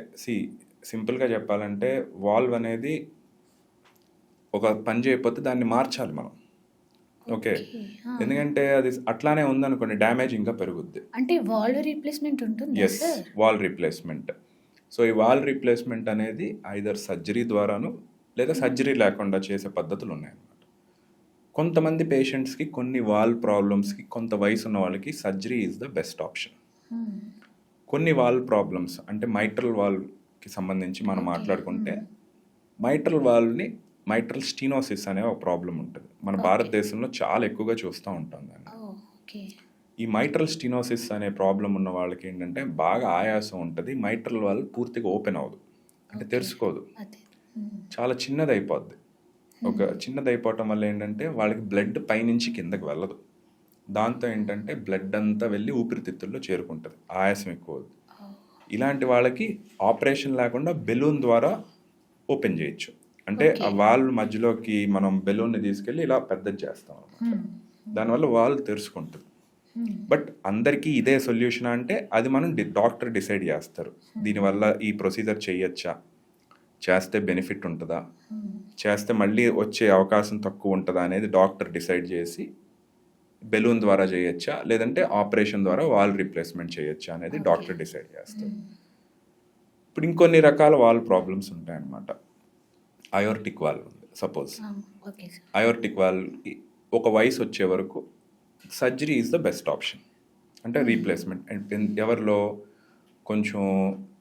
సింపుల్గా చెప్పాలంటే వాల్వ్ అనేది ఒక పని చేయకపోతే దాన్ని మార్చాలి మనం. ఓకే, ఎందుకంటే అది అట్లానే ఉందనుకోండి డ్యామేజ్ ఇంకా పెరుగుద్ది. అంటే వాల్వ్ రీప్లేస్మెంట్ ఉంటుంది. Yes, valve replacement. సో ఈ వాల్ రీప్లేస్మెంట్ అనేది ఐదర్ సర్జరీ ద్వారాను లేదా సర్జరీ లేకుండా చేసే పద్ధతులు ఉన్నాయన్నమాట. కొంతమంది పేషెంట్స్కి కొన్ని వాల్ ప్రాబ్లమ్స్కి కొంత వయసు ఉన్న వాళ్ళకి surgery is the best option. కొన్ని వాల్ ప్రాబ్లమ్స్ అంటే మైట్రల్ వాల్వ్కి సంబంధించి మనం మాట్లాడుకుంటే మైట్రల్ స్టీనోసిస్ అనే ఒక ప్రాబ్లం ఉంటుంది. మన భారతదేశంలో చాలా ఎక్కువగా చూస్తూ ఉంటాం దాన్ని. ఈ మైట్రల్ స్టీనోసిస్ అనే ప్రాబ్లం ఉన్న వాళ్ళకి ఏంటంటే బాగా ఆయాసం ఉంటుంది, మైట్రల్ వాల్వ్ పూర్తిగా ఓపెన్ అవ్వదు, అంటే తెరుచుకోదు, చాలా చిన్నది అయిపోద్ది. ఒక చిన్నది అయిపోవటం వల్ల ఏంటంటే వాళ్ళకి బ్లడ్ పైనుంచి కిందకి వెళ్ళదు. దాంతో ఏంటంటే బ్లడ్ అంతా వెళ్ళి ఊపిరితిత్తుల్లో చేరుకుంటుంది, ఆయాసం ఎక్కువ. ఇలాంటి వాళ్ళకి ఆపరేషన్ లేకుండా బెలూన్ ద్వారా ఓపెన్ చేయొచ్చు. అంటే ఆ వాల్వ్ మధ్యలోకి మనం బెలూన్ని తీసుకెళ్ళి ఇలా పెద్దది చేస్తాం అన్నమాట. దానివల్ల వాల్వ్ తెరుచుకుంటుంది. బట్ అందరికీ ఇదే సొల్యూషన్ అంటే అది మనం డాక్టర్ డిసైడ్ చేస్తారు. దీనివల్ల ఈ ప్రొసీజర్ చేయొచ్చా, చేస్తే బెనిఫిట్ ఉంటుందా, చేస్తే మళ్ళీ వచ్చే అవకాశం తక్కువ ఉంటుందా అనేది డాక్టర్ డిసైడ్ చేసి బెలూన్ ద్వారా చేయొచ్చా లేదంటే ఆపరేషన్ ద్వారా వాల్ రీప్లేస్మెంట్ చేయొచ్చా అనేది డాక్టర్ డిసైడ్ చేస్తారు. ఇప్పుడు ఇంకొన్ని రకాల వాల్ ప్రాబ్లమ్స్ ఉంటాయన్నమాట. అయోర్టిక్ వాల్వ్ ఉంది సపోజ్. అయోర్టిక్ వాల్వ్ ఒక వయసు వచ్చే వరకు surgery is the best option, అంటే రీప్లేస్మెంట్. ఎవరిలో కొంచెం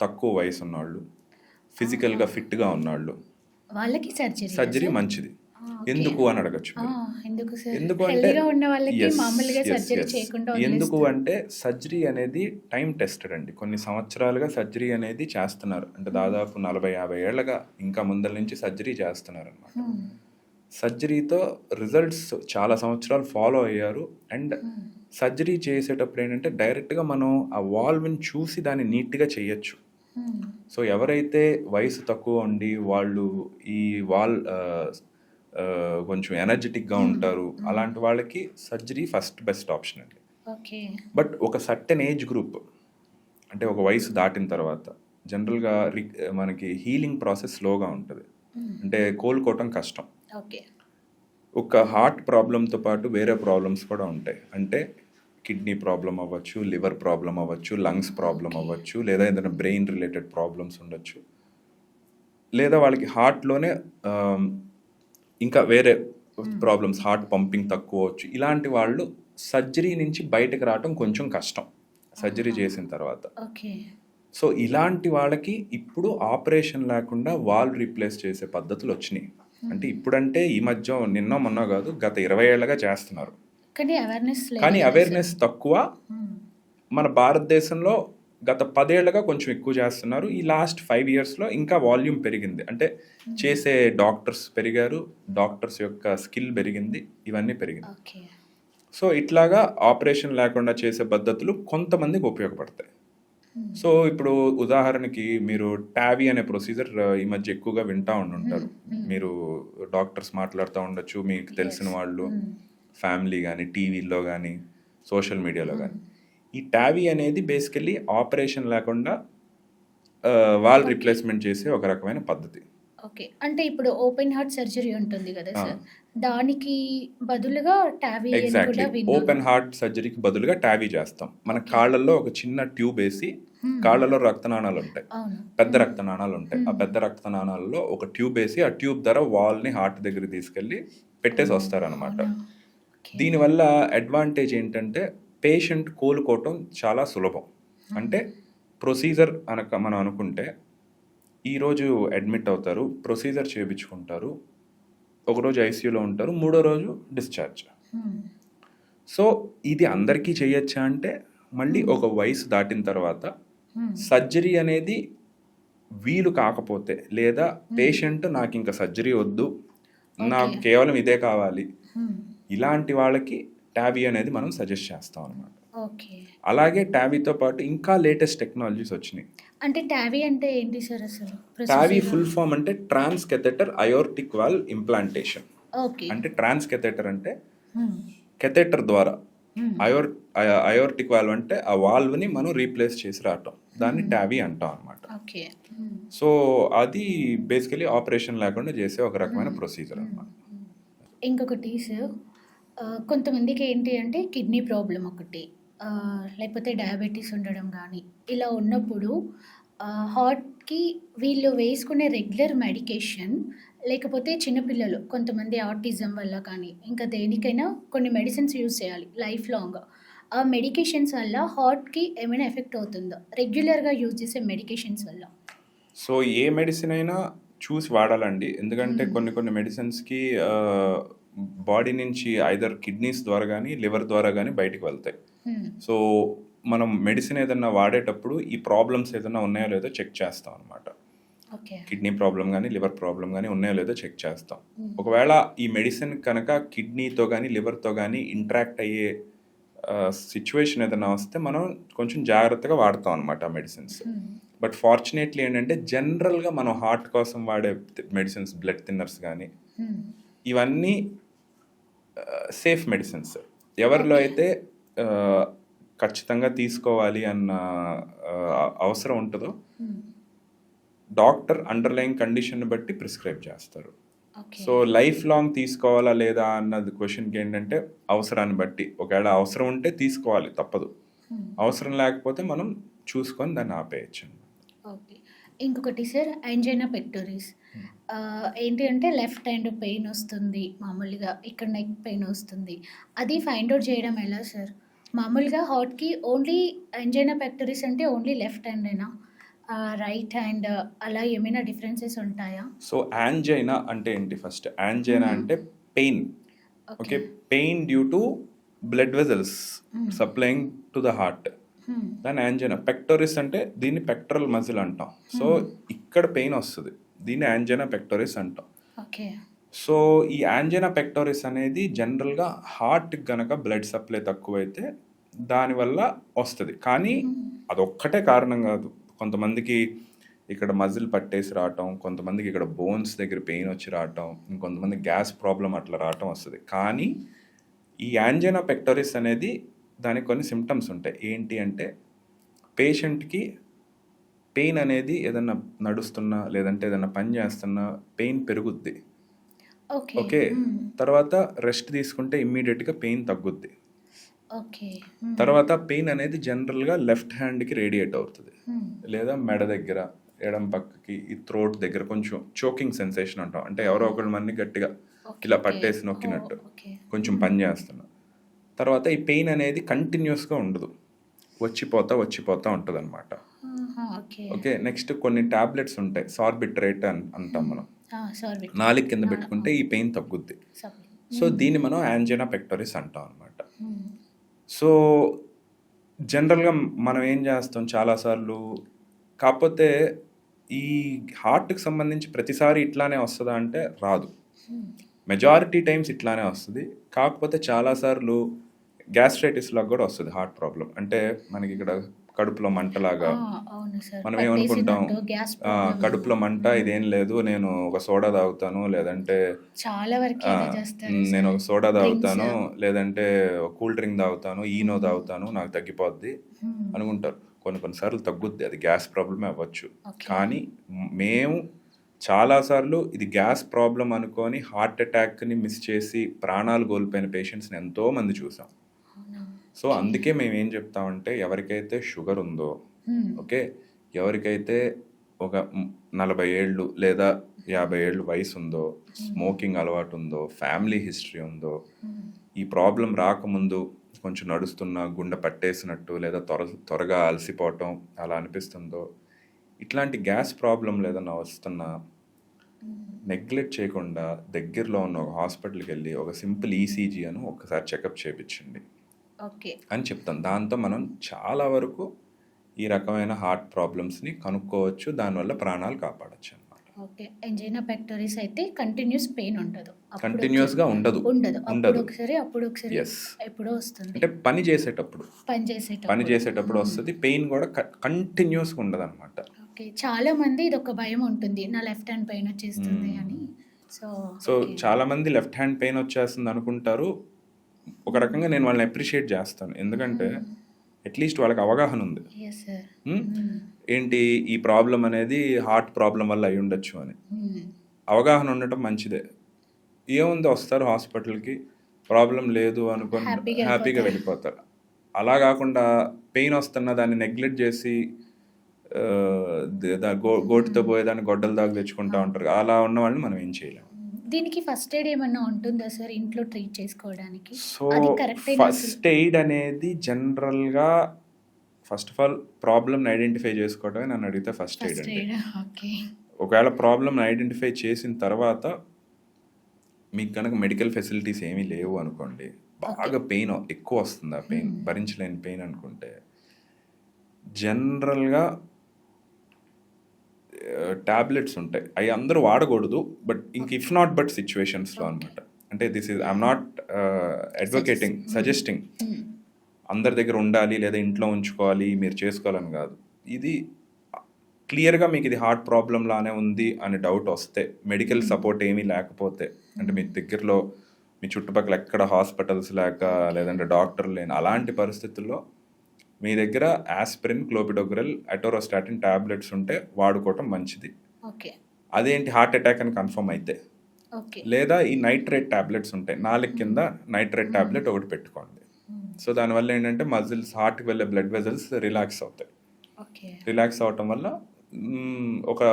తక్కువ వయసు ఉన్నవాళ్ళు, ఫిజికల్గా ఫిట్గా ఉన్నవాళ్ళు వాళ్ళకి సర్జరీ మంచిది. ఎందుకు అని అడగచ్చు. ఎందుకు అంటే సర్జరీ అనేది టైం టెస్టెడ్ అండి. కొన్ని సంవత్సరాలుగా సర్జరీ అనేది చేస్తున్నారు, అంటే దాదాపు 40-50 ఏళ్ళగా ఇంకా ముందల నుంచి సర్జరీ చేస్తున్నారు అన్నమాట. సర్జరీతో రిజల్ట్స్ చాలా సంవత్సరాలు ఫాలో అయ్యారు. అండ్ సర్జరీ చేసేటప్పుడు ఏంటంటే డైరెక్ట్గా మనం ఆ వాల్వ్ని చూసి దాన్ని నీట్గా చేయొచ్చు. సో ఎవరైతే వయసు తక్కువ ఉండి వాళ్ళు ఈ వాల్ కొంచెం ఎనర్జెటిక్గా ఉంటారు, అలాంటి వాళ్ళకి సర్జరీ ఫస్ట్ బెస్ట్ ఆప్షన్ అండి. బట్ ఒక సర్టెన్ ఏజ్ గ్రూప్, అంటే ఒక వయసు దాటిన తర్వాత జనరల్గా మనకి హీలింగ్ ప్రాసెస్ స్లోగా ఉంటుంది, అంటే కోలుకోవటం కష్టం. ఓకే. ఒక హార్ట్ ప్రాబ్లంతో పాటు వేరే ప్రాబ్లమ్స్ కూడా ఉంటాయి. అంటే కిడ్నీ ప్రాబ్లం అవ్వచ్చు, లివర్ ప్రాబ్లం అవ్వచ్చు, లంగ్స్ ప్రాబ్లం అవ్వచ్చు, లేదా ఏదైనా బ్రెయిన్ రిలేటెడ్ ప్రాబ్లమ్స్ ఉండొచ్చు, లేదా వాళ్ళకి హార్ట్లోనే ఇంకా వేరే ప్రాబ్లమ్స్, హార్ట్ పంపింగ్ తక్కువ అవచ్చు. ఇలాంటి వాళ్ళు సర్జరీ నుంచి బయటకు రావటం కొంచెం కష్టం సర్జరీ చేసిన తర్వాత. ఓకే. సో ఇలాంటి వాళ్ళకి ఇప్పుడు ఆపరేషన్ లేకుండా వాల్వ్ రీప్లేస్ చేసే పద్ధతులు వచ్చినాయి. అంటే ఇప్పుడంటే ఈ మధ్య నిన్న మొన్న కాదు, గత 20 ఏళ్ళగా చేస్తున్నారు. కానీ అవేర్నెస్ తక్కువ. మన భారతదేశంలో గత 10 ఏళ్ళగా కొంచెం ఎక్కువ చేస్తున్నారు. ఈ లాస్ట్ 5 ఇయర్స్లో ఇంకా వాల్యూమ్ పెరిగింది. అంటే చేసే డాక్టర్స్ పెరిగారు, డాక్టర్స్ యొక్క స్కిల్ పెరిగింది, ఇవన్నీ పెరిగింది. సో ఇట్లాగా ఆపరేషన్ లేకుండా చేసే పద్ధతులు కొంతమందికి ఉపయోగపడతాయి. సో ఇప్పుడు ఉదాహరణకి మీరు టావీ అనే ప్రొసీజర్ ఈ మధ్య ఎక్కువగా వింటూ ఉండుంటారు. మీరు డాక్టర్స్ మాట్లాడుతూ ఉండొచ్చు, మీకు తెలిసిన వాళ్ళు, ఫ్యామిలీ కానీ, టీవీలో కానీ, సోషల్ మీడియాలో కానీ. ఈ టావీ అనేది బేసికల్లీ ఆపరేషన్ లేకుండా వాల్ రీప్లేస్మెంట్ చేసే ఒక రకమైన పద్ధతి. ఓకే. అంటే ఇప్పుడు ఓపెన్ హార్ట్ సర్జరీ ఉంటుంది కదా సార్, దానికి బదులుగా టావీ ఎగ్జాక్ట్లీ ఓపెన్ హార్ట్ సర్జరీకి బదులుగా టావీ చేస్తాం. మన కాళ్ళల్లో ఒక చిన్న ట్యూబ్ వేసి, కాళ్ళలో రక్తనాళాలు ఉంటాయి, పెద్ద రక్తనాళాలు ఉంటాయి. ఆ పెద్ద రక్తనాళాల్లో ఒక ట్యూబ్ వేసి, ఆ ట్యూబ్ ద్వారా వాల్ని హార్ట్ దగ్గర తీసుకెళ్ళి పెట్టేసి వస్తారనమాట. దీనివల్ల అడ్వాంటేజ్ ఏంటంటే పేషెంట్ కోలుకోవటం చాలా సులభం. అంటే ప్రొసీజర్ మనం అనుకుంటే ఈరోజు అడ్మిట్ అవుతారు, ప్రొసీజర్ చేయించుకుంటారు, ఒకరోజు ఐసీయూలో ఉంటారు, 3వ రోజు డిశ్చార్జ్. సో ఇది అందరికీ చేయొచ్చా అంటే మళ్ళీ ఒక వయసు దాటిన తర్వాత సర్జరీ అనేది వీలు కాకపోతే, లేదా పేషెంట్ నాకు ఇంకా సర్జరీ వద్దు, నాకు కేవలం ఇదే కావాలి, ఇలాంటి వాళ్ళకి టావీ అనేది మనం సజెస్ట్ చేస్తాం అనమాట. అలాగే టావీతో పాటు ఇంకా లేటెస్ట్ టెక్నాలజీస్ వచ్చినాయి. అంటే టావీ అంటే ఏంటి సార్ అసలు? టావీ ఫుల్ ఫామ్ అంటే ట్రాన్స్ కెథెటర్ అయోర్టిక్ వాల్వ్ ఇంప్లాంటేషన్. అంటే ట్రాన్స్ కెథెటర్ అంటే కెథెటర్ ద్వారా అయోర్టిక్ వాల్వ్ అంటే ఆ వాల్వ్ని మనం రీప్లేస్ చేసి రావటం, దాన్ని టావీ అంటాం అనమాట. సో అది బేసికలీ ఆపరేషన్ లేకుండా చేసే ఒక రకమైన ప్రొసీజర్ అనమాట. ఇంకొకటి సార్, కొంతమందికి ఏంటి అంటే కిడ్నీ ప్రాబ్లం ఒకటి, లేకపోతే డయాబెటీస్ ఉండడం కానీ, ఇలా ఉన్నప్పుడు హార్ట్కి వీళ్ళు వేసుకునే రెగ్యులర్ మెడికేషన్, లేకపోతే చిన్నపిల్లలు కొంతమంది ఆటిజం వల్ల కానీ ఇంకా దేనికైనా కొన్ని మెడిసిన్స్ యూజ్ చేయాలి లైఫ్ లాంగ్. ఆ మెడికేషన్స్ వల్ల హార్ట్కి ఏమైనా ఎఫెక్ట్ అవుతుందో రెగ్యులర్గా యూజ్ చేసే మెడికేషన్స్ వల్ల? సో ఏ మెడిసిన్ అయినా చూసి వాడాలండి. ఎందుకంటే కొన్ని మెడిసిన్స్కి బాడీ నుంచి ఐదర్ కిడ్నీస్ ద్వారా కానీ, లివర్ ద్వారా కానీ బయటికి వెళ్తాయి. సో మనం మెడిసిన్ ఏదన్నా వాడేటప్పుడు ఈ ప్రాబ్లమ్స్ ఏదైనా ఉన్నాయో లేదో చెక్ చేస్తాం అనమాట. కిడ్నీ ప్రాబ్లం కానీ, లివర్ ప్రాబ్లం కానీ ఉన్నాయో లేదో చెక్ చేస్తాం. ఒకవేళ ఈ మెడిసిన్ కనుక కిడ్నీతో కానీ, లివర్తో కానీ ఇంటరాక్ట్ అయ్యే సిచ్యువేషన్ ఏదైనా వస్తే మనం కొంచెం జాగ్రత్తగా వాడతాం అనమాట ఆ మెడిసిన్స్. బట్ ఫార్చునేట్లీ ఏంటంటే జనరల్గా మనం హార్ట్ కోసం వాడే మెడిసిన్స్, బ్లడ్ థిన్నర్స్ కానీ, ఇవన్నీ సేఫ్ మెడిసిన్స్. ఎవరిలో అయితే ఖచ్చితంగా తీసుకోవాలి అన్న అవసరం ఉంటుందో డాక్టర్ అండర్లైన్ కండిషన్ బట్టి ప్రిస్క్రైబ్ చేస్తారు. సో లైఫ్ లాంగ్ తీసుకోవాలా లేదా అన్నది క్వశ్చన్కి ఏంటంటే అవసరాన్ని బట్టి, ఒకవేళ అవసరం ఉంటే తీసుకోవాలి తప్పదు, అవసరం లేకపోతే మనం చూసుకొని దాన్ని ఆపేయచ్చు. ఓకే. ఇంకొకటి సార్, యాంజైనా పెక్టోరిస్ ఏంటి అంటే లెఫ్ట్ హ్యాండ్ పెయిన్ వస్తుంది, మామూలుగా ఇక్కడ నెక్ పెయిన్ వస్తుంది, అది ఫైండ్ అవుట్ చేయడం ఎలా సార్? మామూలుగా హార్ట్కి ఓన్లీ యాంజైనా పెక్టోరిస్ అంటే ఓన్లీ లెఫ్ట్ హ్యాండేనా, రైట్ హ్యాండ్ అలా ఏమైనా డిఫరెన్సెస్ ఉంటాయా? సో యాంజైనా అంటే ఏంటి? ఫస్ట్ యాంజైనా అంటే pain. Okay, pain due to blood vessels supplying to the heart, దాని యాంజైనా. పెక్టోరిస్ అంటే దీన్ని పెక్టరల్ మజిల్ అంటాం. సో ఇక్కడ పెయిన్ వస్తుంది, దీన్ని యాంజైనా పెక్టోరిస్ అంటాం. సో ఈ యాంజైనా పెక్టోరిస్ అనేది జనరల్గా హార్ట్కి గనక బ్లడ్ సప్లై తక్కువైతే దానివల్ల వస్తుంది. కానీ అదొక్కటే కారణం కాదు. కొంతమందికి ఇక్కడ మజిల్ పట్టేసి రావటం, కొంతమందికి ఇక్కడ బోన్స్ దగ్గర పెయిన్ వచ్చి రావటం, ఇంకొంతమంది గ్యాస్ ప్రాబ్లం అట్లా రావటం వస్తుంది. కానీ ఈ యాంజైనా పెక్టోరిస్ అనేది దానికి కొన్ని సిమ్టమ్స్ ఉంటాయి. ఏంటి అంటే పేషెంట్కి పెయిన్ అనేది ఏదన్నా నడుస్తున్నా లేదంటే ఏదన్నా పని చేస్తున్నా పెయిన్ పెరుగుద్ది. ఓకే. ఓకే. హ్మ్. తర్వాత రెస్ట్ తీసుకుంటే ఇమ్మీడియట్గా పెయిన్ తగ్గుద్ది. ఓకే. హ్మ్. తర్వాత పెయిన్ అనేది జనరల్గా లెఫ్ట్ హ్యాండ్కి రేడియేట్ అవుతుంది, హ్మ్. లేదా మెడ దగ్గర, ఎడం పక్కకి, ఈ థ్రోట్ దగ్గర కొంచెం చోకింగ్ సెన్సేషన్ అంటాం. అంటే ఎవరో ఒకళ్ళు మనని గట్టిగా ఓకే. ఇలా ఓకే. పట్టేసి నొక్కినట్టు ఓకే. కొంచెం పని చేస్తున్నా. తర్వాత ఈ పెయిన్ అనేది కంటిన్యూస్గా ఉండదు, వచ్చిపోతా ఉంటుంది అనమాట. ఆహా! ఓకే. ఓకే. నెక్స్ట్ కొన్ని టాబ్లెట్స్ ఉంటాయి, సార్బిట్రేట్ అంటాం మనం. సారీ. నాలుగు కింద పెట్టుకుంటే ఈ పెయిన్ తగ్గుద్ది. సారీ. సో దీన్ని మనం యాంజినా పెక్టోరిస్ అంటాం అనమాట. హ్మ్. సో జనరల్గా మనం ఏం చేస్తాం చాలాసార్లు, కాకపోతే ఈ హార్ట్కి సంబంధించి ప్రతిసారి ఇట్లానే వస్తుందా అంటే రాదు. హ్మ్. మెజారిటీ టైమ్స్ ఇట్లానే వస్తుంది. కాకపోతే చాలాసార్లు గ్యాస్ట్రైటిస్ లాగా కూడా వస్తుంది హార్ట్ ప్రాబ్లం. అంటే మనకి ఇక్కడ కడుపులో మంటలాగా. అవును సార్. మనం ఏమనుకుంటాం, పట్టేసిందంటూ గ్యాస్ ప్రాబ్లమ్. కడుపులో మంట, ఇదేం లేదు, నేను ఒక సోడా తాగుతాను, లేదంటే చాలా వరకు అదే చేస్తారు నేను సార్. ఒక సోడా డ్రింక్స్. తాగుతాను, లేదంటే కూల్ డ్రింక్ తాగుతాను, ఈనో తాగుతాను, నాకు తగ్గిపోద్ది హ్మ్. అనుకుంటారు. కొన్నిసార్లు తగ్గుద్ది, అది గ్యాస్ ప్రాబ్లమే అవ్వచ్చు. ఓకే. కానీ మేము చాలాసార్లు ఇది గ్యాస్ ప్రాబ్లం అనుకొని హార్ట్ అటాక్ని మిస్ చేసి ప్రాణాలు కోల్పోయిన పేషెంట్స్ని ఎంతోమంది చూసాం. అవునా? సో అందుకే మేము ఏం చెప్తామంటే, ఎవరికైతే షుగర్ ఉందో, హ్మ్. ఓకే, ఎవరికైతే ఒక 40 ఏళ్ళు లేదా 50 ఏళ్ళు వయసు ఉందో, స్మోకింగ్ అలవాటు ఉందో, ఫ్యామిలీ హిస్టరీ ఉందో, హ్మ్. ఈ ప్రాబ్లం రాకముందు కొంచెం నడుస్తున్నా గుండె పట్టేసినట్టు లేదా త్వరగా అలసిపోవటం అలా అనిపిస్తుందో, ఇట్లాంటి గ్యాస్ ప్రాబ్లం ఏదైనా వస్తున్నా నెగ్లెక్ట్ చేయకుండా దగ్గరలో ఉన్న ఒక హాస్పిటల్కి వెళ్ళి ఒక సింపుల్ ఈసీజీ అని ఒకసారి చెకప్ చేయించండి ఓకే. అని చెప్తాం. దాంతో మనం చాలా వరకు ఈ రకమైన హార్ట్ ప్రాబ్లమ్స్ని కనుక్కోవచ్చు, దానివల్ల ప్రాణాలు కాపాడచ్చు అనమాట. ఓకే. ఎంజైనా పెక్టోరిస్ అయితే కంటిన్యూస్ పెయిన్ ఉండదు. కంటిన్యూస్గా ఉండదు. అప్పుడు ఒకసారి ఎస్. ఎప్పుడో వస్తుంది. అంటే పని చేసేటప్పుడు పని చేసేటప్పుడు. వస్తుంది. పెయిన్ కూడా కంటిన్యూస్గా ఉండదు అనమాట. ఓకే. చాలా మంది ఇదొక భయం ఉంటుంది, నా లెఫ్ట్ హ్యాండ్ పెయిన్ వచ్చేస్తుంది అని. So okay. చాలామంది లెఫ్ట్ హ్యాండ్ పెయిన్ వచ్చేస్తుంది అనుకుంటారు. ఒక రకంగా నేను వాళ్ళని అప్రిషియేట్ చేస్తాను, ఎందుకంటే అట్లీస్ట్ వాళ్ళకి అవగాహన ఉంది. Yes sir. ఏంటి ఈ ప్రాబ్లం అనేది హార్ట్ ప్రాబ్లం వల్ల అయి ఉండొచ్చు అని అవగాహన ఉండటం మంచిదే. ఏముంది, వస్తారు హాస్పిటల్కి, ప్రాబ్లం లేదు అనుకొని హ్యాపీగా వెళ్ళిపోతారు. అలా కాకుండా పెయిన్ వస్తున్న దాన్ని నెగ్లెక్ట్ చేసి గోటితో పోయేదాన్ని గొడ్డల దాకా తెచ్చుకుంటా ఉంటారు. అలా ఉన్న వాళ్ళని మనం ఏం చేయలేము. దీనికి ఫస్ట్ ఎయిడ్ ఏమన్నా ఉంటుందా సార్ ఇంట్లో ట్రీట్ చేసుకోవడానికి? సో అది కరెక్ట్ ఫస్ట్ ఎయిడ్ అనేది జనరల్గా ఫస్ట్ ఆఫ్ ఆల్ ప్రాబ్లమ్ని ఐడెంటిఫై చేసుకోవడమే నన్ను అడిగితే ఫస్ట్ ఎయిడ్ అంటే. ఓకే. ఒకవేళ ప్రాబ్లమ్ని ఐడెంటిఫై చేసిన తర్వాత మీకు కనుక మెడికల్ ఫెసిలిటీస్ ఏమీ లేవు అనుకోండి, బాగా పెయిన్ ఎక్కువ వస్తుంది, ఆ పెయిన్ భరించలేని పెయిన్ అనుకుంటే, జనరల్గా టాబ్లెట్స్ ఉంటాయి, అవి అందరూ వాడకూడదు. బట్ ఇంక ఇఫ్ నాట్ బట్ సిచ్యువేషన్స్లో అనమాట. అంటే this is I'm not advocating, suggesting అందరి దగ్గర ఉండాలి లేదా ఇంట్లో ఉంచుకోవాలి మీరు చేసుకోవాలని కాదు. ఇది క్లియర్గా మీకు ఇది హార్ట్ ప్రాబ్లం లానే ఉంది అని డౌట్ వస్తే, మెడికల్ సపోర్ట్ ఏమీ లేకపోతే, అంటే మీ దగ్గరలో మీ చుట్టుపక్కల ఎక్కడ హాస్పిటల్స్ లేక లేదంటే డాక్టర్లు లేని అలాంటి పరిస్థితుల్లో మీ దగ్గర ఆస్పిరిన్, క్లోపిడోగ్రెల్, అటోరోస్టాటిన్ టాబ్లెట్స్ ఉంటే వాడుకోవటం మంచిది. ఓకే. అదేంటి హార్ట్ అటాక్ అని కన్ఫర్మ్ అయితే, లేదా ఈ నైట్రేట్ టాబ్లెట్స్ ఉంటాయి, 4 కింద నైట్రేట్ టాబ్లెట్ ఒకటి పెట్టుకోండి. సో దానివల్ల ఏంటంటే మజిల్స్, హార్ట్కి వెళ్ళే బ్లడ్ వెజల్స్ రిలాక్స్ అవుతాయి. రిలాక్స్ అవటం వల్ల ఒక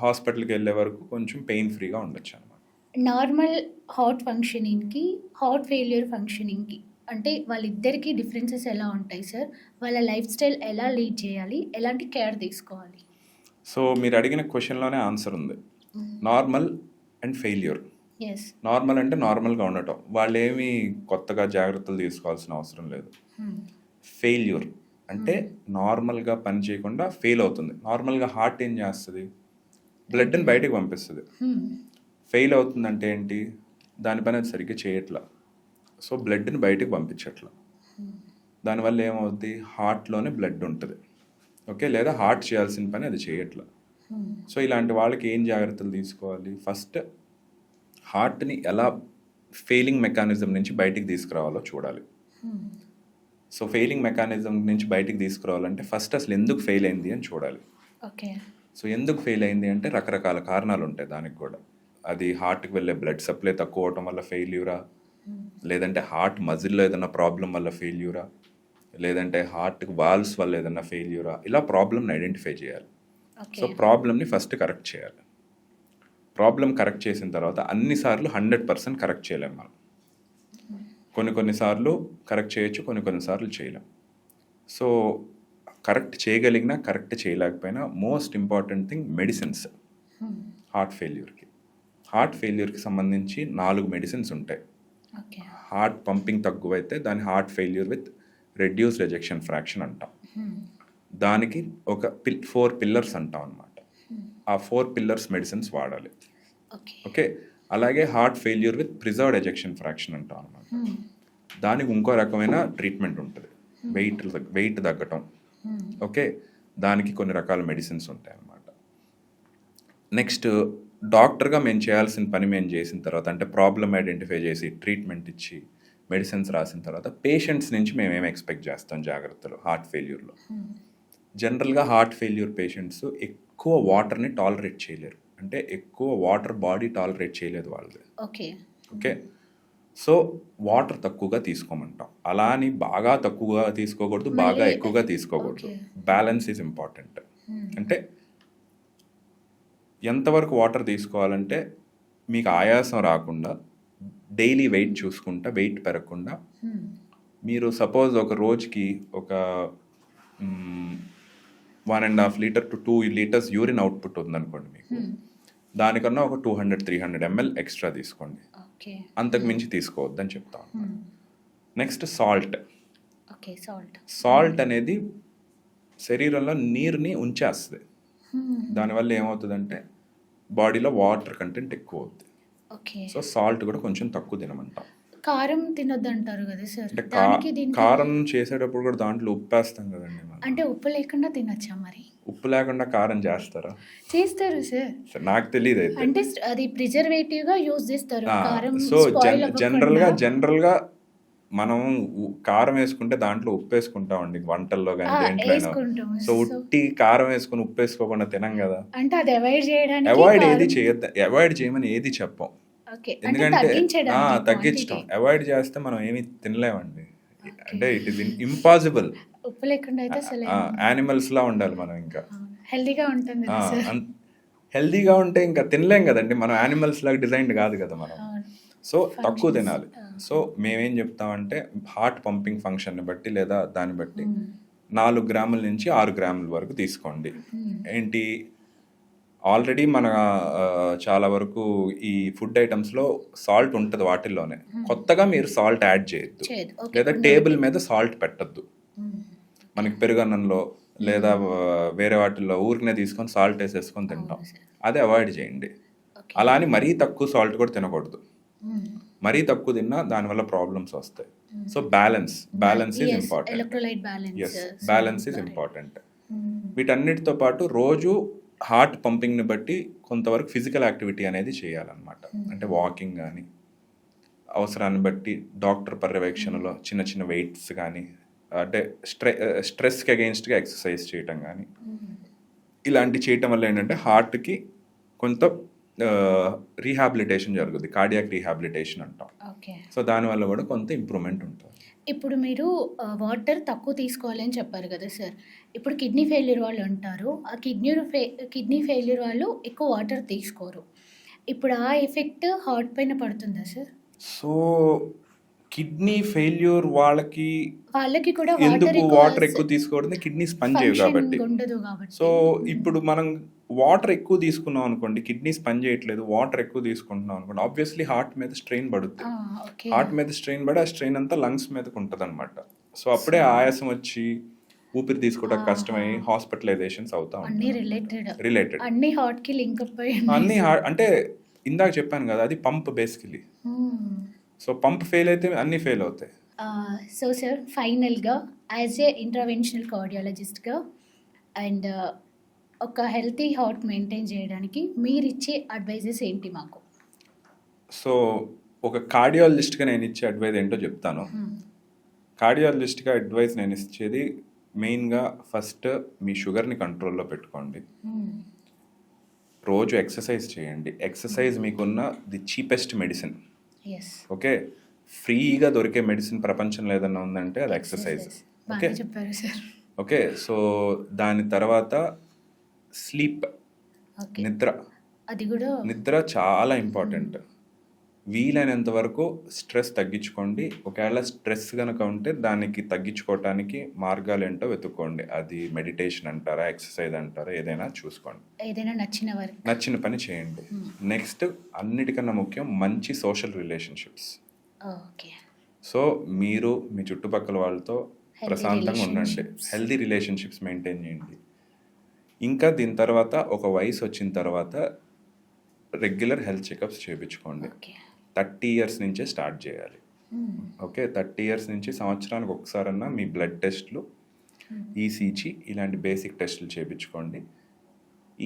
హాస్పిటల్కి వెళ్ళే వరకు కొంచెం పెయిన్ ఫ్రీగా ఉండొచ్చు అనమాట. నార్మల్ హార్ట్ ఫంక్షనింగ్కి, హార్ట్ ఫెయిల్యూర్ ఫంక్షనింగ్కి అంటే వాళ్ళిద్దరికీ డిఫరెన్సెస్ ఎలా ఉంటాయి సార్? వాళ్ళ లైఫ్ స్టైల్ ఎలా లీడ్ చేయాలి? ఎలాంటి కేర్ తీసుకోవాలి? సో మీరు అడిగిన క్వశ్చన్లోనే ఆన్సర్ ఉంది, నార్మల్ అండ్ ఫెయిల్యూర్. నార్మల్ అంటే నార్మల్గా ఉండటం, వాళ్ళు ఏమీ కొత్తగా జాగ్రత్తలు తీసుకోవాల్సిన అవసరం లేదు. ఫెయిల్యూర్ అంటే నార్మల్గా పని చేయకుండా ఫెయిల్ అవుతుంది. నార్మల్గా హార్ట్ ఏం చేస్తుంది, బ్లడ్ని బయటకు పంపిస్తుంది. ఫెయిల్ అవుతుందంటే ఏంటి, దాని పని అది సరిగ్గా చేయట్లా, సో బ్లడ్ని బయటకు పంపించట్లా. దానివల్ల ఏమవుతుంది, హార్ట్లోనే బ్లడ్ ఉంటుంది, ఓకే, లేదా హార్ట్ చేయాల్సిన పని అది చేయట్లా. సో ఇలాంటి వాళ్ళకి ఏం జాగ్రత్తలు తీసుకోవాలి, ఫస్ట్ హార్ట్ని ఎలా ఫెయిలింగ్ మెకానిజం నుంచి బయటికి తీసుకురావాలో చూడాలి. సో ఫెయిలింగ్ మెకానిజం నుంచి బయటికి తీసుకురావాలంటే ఫస్ట్ అసలు ఎందుకు ఫెయిల్ అయింది అని చూడాలి. ఓకే. సో ఎందుకు ఫెయిల్ అయింది అంటే రకరకాల కారణాలు ఉంటాయి దానికి కూడా. అది హార్ట్కి వెళ్ళే బ్లడ్ సప్లై తక్కువ అవటం వల్ల ఫెయిల్యూరా, లేదంటే హార్ట్ మజిల్లో ఏదైనా ప్రాబ్లం వల్ల ఫెయిల్యూరా, లేదంటే హార్ట్ వాల్వ్స్ వల్ల ఏదైనా ఫెయిల్యూరా, ఇలా ప్రాబ్లమ్ని ఐడెంటిఫై చేయాలి. సో ప్రాబ్లమ్ని ఫస్ట్ కరెక్ట్ చేయాలి. ప్రాబ్లం కరెక్ట్ చేసిన తర్వాత అన్నిసార్లు 100% కరెక్ట్ చేయలేం మనం. కొన్నిసార్లు కరెక్ట్ చేయొచ్చు, కొన్నిసార్లు చేయలేం. సో కరెక్ట్ చేయగలిగినా కరెక్ట్ చేయలేకపోయినా most important thing medicines. Heart ఫెయిల్యూర్కి సంబంధించి 4 మెడిసిన్స్ ఉంటాయి. హార్ట్ పంపింగ్ తక్కువైతే దాని heart failure with reduced ejection fraction అంటాం. దానికి ఒక 4 పిల్లర్స్ అంటాం అనమాట. ఆ 4 పిల్లర్స్ మెడిసిన్స్ వాడాలి. ఓకే. అలాగే heart failure with preserved ejection fraction అంటాం అనమాట. దానికి ఇంకో రకమైన ట్రీట్మెంట్ ఉంటుంది, వెయిట్ తగ్గటం. ఓకే. దానికి కొన్ని రకాల మెడిసిన్స్ ఉంటాయి అన్నమాట. నెక్స్ట్ డాక్టర్గా మేము చేయాల్సిన పని మేము చేసిన తర్వాత, అంటే ప్రాబ్లమ్ ఐడెంటిఫై చేసి ట్రీట్మెంట్ ఇచ్చి మెడిసిన్స్ రాసిన తర్వాత పేషెంట్స్ నుంచి మేము ఏం ఎక్స్పెక్ట్ చేస్తాం జాగ్రత్తలు హార్ట్ ఫెయిల్యూర్లో. జనరల్గా హార్ట్ ఫెయిల్యూర్ పేషెంట్స్ ఎక్కువ వాటర్ని టాలరేట్ చేయలేరు, అంటే ఎక్కువ వాటర్ బాడీ టాలరేట్ చేయలేదు వాళ్ళది. ఓకే. సో వాటర్ తక్కువగా తీసుకోమంటాం. అలా అని బాగా తక్కువగా తీసుకోకూడదు, బాగా ఎక్కువగా తీసుకోకూడదు. Balance is important. అంటే ఎంతవరకు వాటర్ తీసుకోవాలంటే మీకు ఆయాసం రాకుండా, డైలీ వెయిట్ చూసుకుంటా, వెయిట్ పెరగకుండా, మీరు సపోజ్ ఒక రోజుకి ఒక 1.5 litre to 2 litres urine output ఉందనుకోండి మీకు, దానికన్నా ఒక 200-300 ml ఎక్స్ట్రా తీసుకోండి. అంతకు మించి తీసుకోవద్దని చెప్తాను. నెక్స్ట్ సాల్ట్ అనేది శరీరంలో నీరుని ఉంచేస్తుంది. దానివల్ల ఏమవుతుందంటే బాడీలో వాటర్ కంటెంట్ ఎక్కువ అవుతుంది. సో సాల్ట్ కూడా కొంచెం తక్కువ తినమంటాం. కారం తినొద్దు అంటారు కదా సార్. అంటే కారం చేసేటప్పుడు కూడా దాంట్లో ఉప్పు వేస్తాం కదండి. అంటే ఉప్పు లేకుండా తినొచ్చా మరి? ఉప్పు లేకుండా కారం చేస్తారు సార్. నాకు తెలియదు అయితే. అంటే అది ప్రిజర్వేటివ్ గా యూజ్ చేస్తారు కారం. సో జనరల్ గా మనం కారం వేసుకుంటే దాంట్లో ఉప్పు వేసుకుంటామండి వంటల్లో కానీ దేంట్లో. సో ఉట్టి కారం వేసుకుని ఉప్పు వేసుకోకుండా తినం కదా. అంటే అది అవాయిడ్ చేయమని ఏది చెప్పం. ఎందుకంటే తగ్గించడం, అవాయిడ్ చేస్తే మనం ఏమి తినలేమండి. అంటే ఇట్ ఇస్ ఇంపాసిబుల్. ఉప్పు లేకుండా అయితే యానిమల్స్ లా ఉండాలి మనం. ఇంకా హెల్దీగా ఉంటే ఇంకా తినలేం కదండి మనం. యానిమల్స్ లాగా డిజైన్డ్ కాదు కదా మనం. సో తక్కువ తినాలి. సో మేమేం చెప్తామంటే హార్ట్ పంపింగ్ ఫంక్షన్ని బట్టి లేదా దాన్ని బట్టి 4 గ్రాముల నుంచి 6 గ్రాముల వరకు తీసుకోండి. ఏంటి, ఆల్రెడీ మన చాలా వరకు ఈ ఫుడ్ ఐటమ్స్లో సాల్ట్ ఉంటుంది వాటిల్లోనే. కొత్తగా మీరు సాల్ట్ యాడ్ చేయొద్దు, లేదా టేబుల్ మీద సాల్ట్ పెట్టద్దు. మనకి పెరుగన్నంలో లేదా వేరే వాటిల్లో ఊరికనే తీసుకొని సాల్ట్ వేసేసుకొని తింటాం, అది అవాయిడ్ చేయండి. అలా అని మరీ తక్కువ సాల్ట్ కూడా తినకూడదు. మరీ తక్కువ తిన్నా దానివల్ల ప్రాబ్లమ్స్ వస్తాయి. So balance is important. వీటన్నిటితో పాటు రోజు హార్ట్ పంపింగ్ని బట్టి కొంతవరకు ఫిజికల్ యాక్టివిటీ అనేది చేయాలన్నమాట. అంటే వాకింగ్ కానీ, అవసరాన్ని బట్టి డాక్టర్ పర్యవేక్షణలో చిన్న చిన్న వెయిట్స్ కానీ, అంటే స్ట్రెస్కి అగెయిన్స్ట్గా ఎక్సర్సైజ్ చేయటం కానీ, ఇలాంటి చేయటం వల్ల ఏంటంటే హార్ట్కి కొంత రీహాబిలిటేషన్ జరుగుతుంది, కార్డియాక్ రీహాబిలిటేషన్ అంటాం. సో దానివల్ల కూడా కొంత ఇంప్రూవ్మెంట్ ఉంటుంది. ఇప్పుడు మీరు వాటర్ తక్కువ తీసుకోవాలి అని చెప్పారు కదా సార్. ఇప్పుడు కిడ్నీ ఫెయిల్యూర్ వాళ్ళు ఉంటారు, ఆ కిడ్నీ ఫెయిల్యూర్ వాళ్ళు ఎక్కువ వాటర్ తీసుకోరు. ఇప్పుడు ఆ ఎఫెక్ట్ హార్ట్ పైన పడుతుందా సార్? సో కిడ్నీ ఫెయిల్యూర్ వాళ్ళకి కూడా ఎందుకు వాటర్ ఎక్కువ తీసుకోవడం, కిడ్నీస్ పనిచేయవు కాబట్టి. సో ఇప్పుడు మనం వాటర్ ఎక్కువ తీసుకున్నాం అనుకోండి, కిడ్నీస్ పని చేయట్లేదు, వాటర్ ఎక్కువ తీసుకుంటున్నాం అనుకోండి, ఆబ్వియస్లీ హార్ట్ మీద స్ట్రెయిన్ పడుతుంది. హార్ట్ మీద స్ట్రెయిన్ పడి ఆ స్ట్రెయిన్ అంతా లంగ్స్ మీదకి ఉంటుంది అనమాట. సో అప్పుడే ఆయాసం వచ్చి ఊపిరి తీసుకోవడం కష్టమై హాస్పిటలైజేషన్స్ అవుతా ఉంటాయి. రిలేటెడ్ అన్ని హార్ట్ కి లింక్ అప్ అన్ని అంటే ఇందాక చెప్పాను కదా, అది pump basically. So pump fail అయితే అన్నీ ఫెయిల్ అవుతాయి. సో సార్, ఫైనల్గా యాజ్ ఏ ఇంటర్వెన్షనల్ కార్డియాలజిస్ట్గా అండ్ ఒక హెల్తీ హార్ట్ మెయింటైన్ చేయడానికి మీరు ఇచ్చే అడ్వైజెస్ ఏంటి మాకు? సో ఒక కార్డియాలజిస్ట్గా నేను ఇచ్చే అడ్వైజ్ ఏంటో చెప్తాను. కార్డియాలజిస్ట్గా అడ్వైస్ నేను ఇచ్చేది మెయిన్గా ఫస్ట్ మీ షుగర్ని కంట్రోల్లో పెట్టుకోండి. రోజు ఎక్సర్సైజ్ చేయండి. ఎక్సర్సైజ్ మీకున్న the cheapest medicine. Yes, okay, ఫ్రీగా దొరికే మెడిసిన్ ప్రపంచంలో ఏదన్నా ఉందంటే అది ఎక్సర్సైజ్. ఓకే బాగా చెప్పారు సార్. ఓకే, సో దాని తర్వాత స్లీప్, ఓకే, నిద్ర. అది కూడా నిద్ర చాలా ఇంపార్టెంట్. వీలైనంత వరకు స్ట్రెస్ తగ్గించుకోండి. ఒకవేళ స్ట్రెస్ కనుక ఉంటే దానికి తగ్గించుకోవటానికి మార్గాలు ఏంటో వెతుక్కోండి. అది మెడిటేషన్ అంటారా, ఎక్సర్సైజ్ అంటారా, ఏదైనా చూసుకోండి. ఏదైనా నచ్చిన వర్క్. నచ్చిన పని చేయండి. నెక్స్ట్ అన్నిటికన్నా ముఖ్యం మంచి సోషల్ రిలేషన్షిప్స్. ఓకే, సో మీరు మీ చుట్టుపక్కల వాళ్ళతో Healthy ప్రశాంతంగా ఉండండి. relationships. హెల్దీ రిలేషన్షిప్స్ మెయింటైన్ చేయండి. ఇంకా దీని తర్వాత ఒక వయసు వచ్చిన తర్వాత రెగ్యులర్ హెల్త్ చెకప్స్ చేయించుకోండి. ఓకే, 30 ఇయర్స్ నుంచే స్టార్ట్ చేయాలి. ఓకే, 30 ఇయర్స్ నుంచి సంవత్సరానికి ఒకసారన్నా మీ బ్లడ్ టెస్ట్లు, ఈసీజీ ఇలాంటి బేసిక్ టెస్టులు చేయించుకోండి.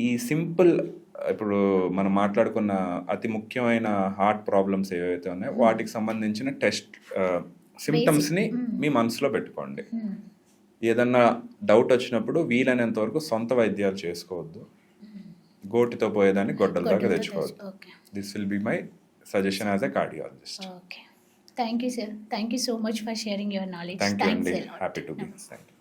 ఈ సింపుల్ ఇప్పుడు మనం మాట్లాడుకున్న అతి ముఖ్యమైన హార్ట్ ప్రాబ్లమ్స్ ఏవైతే ఉన్నాయో వాటికి సంబంధించిన టెస్ట్ సిమ్టమ్స్ని మీ మనసులో పెట్టుకోండి. ఏదన్నా డౌట్ వచ్చినప్పుడు వీలైనంత వరకు సొంత వైద్యాలు చేసుకోవద్దు. గోటితో పోయేదాన్ని గొడ్డల దాకా తెచ్చుకోవద్దు. Okay, this will be my suggestion as a cardiologist. Okay. Thank you sir. Thank you so much for sharing your knowledge. Thank you అండి, thanks. Happy to be. Thank you.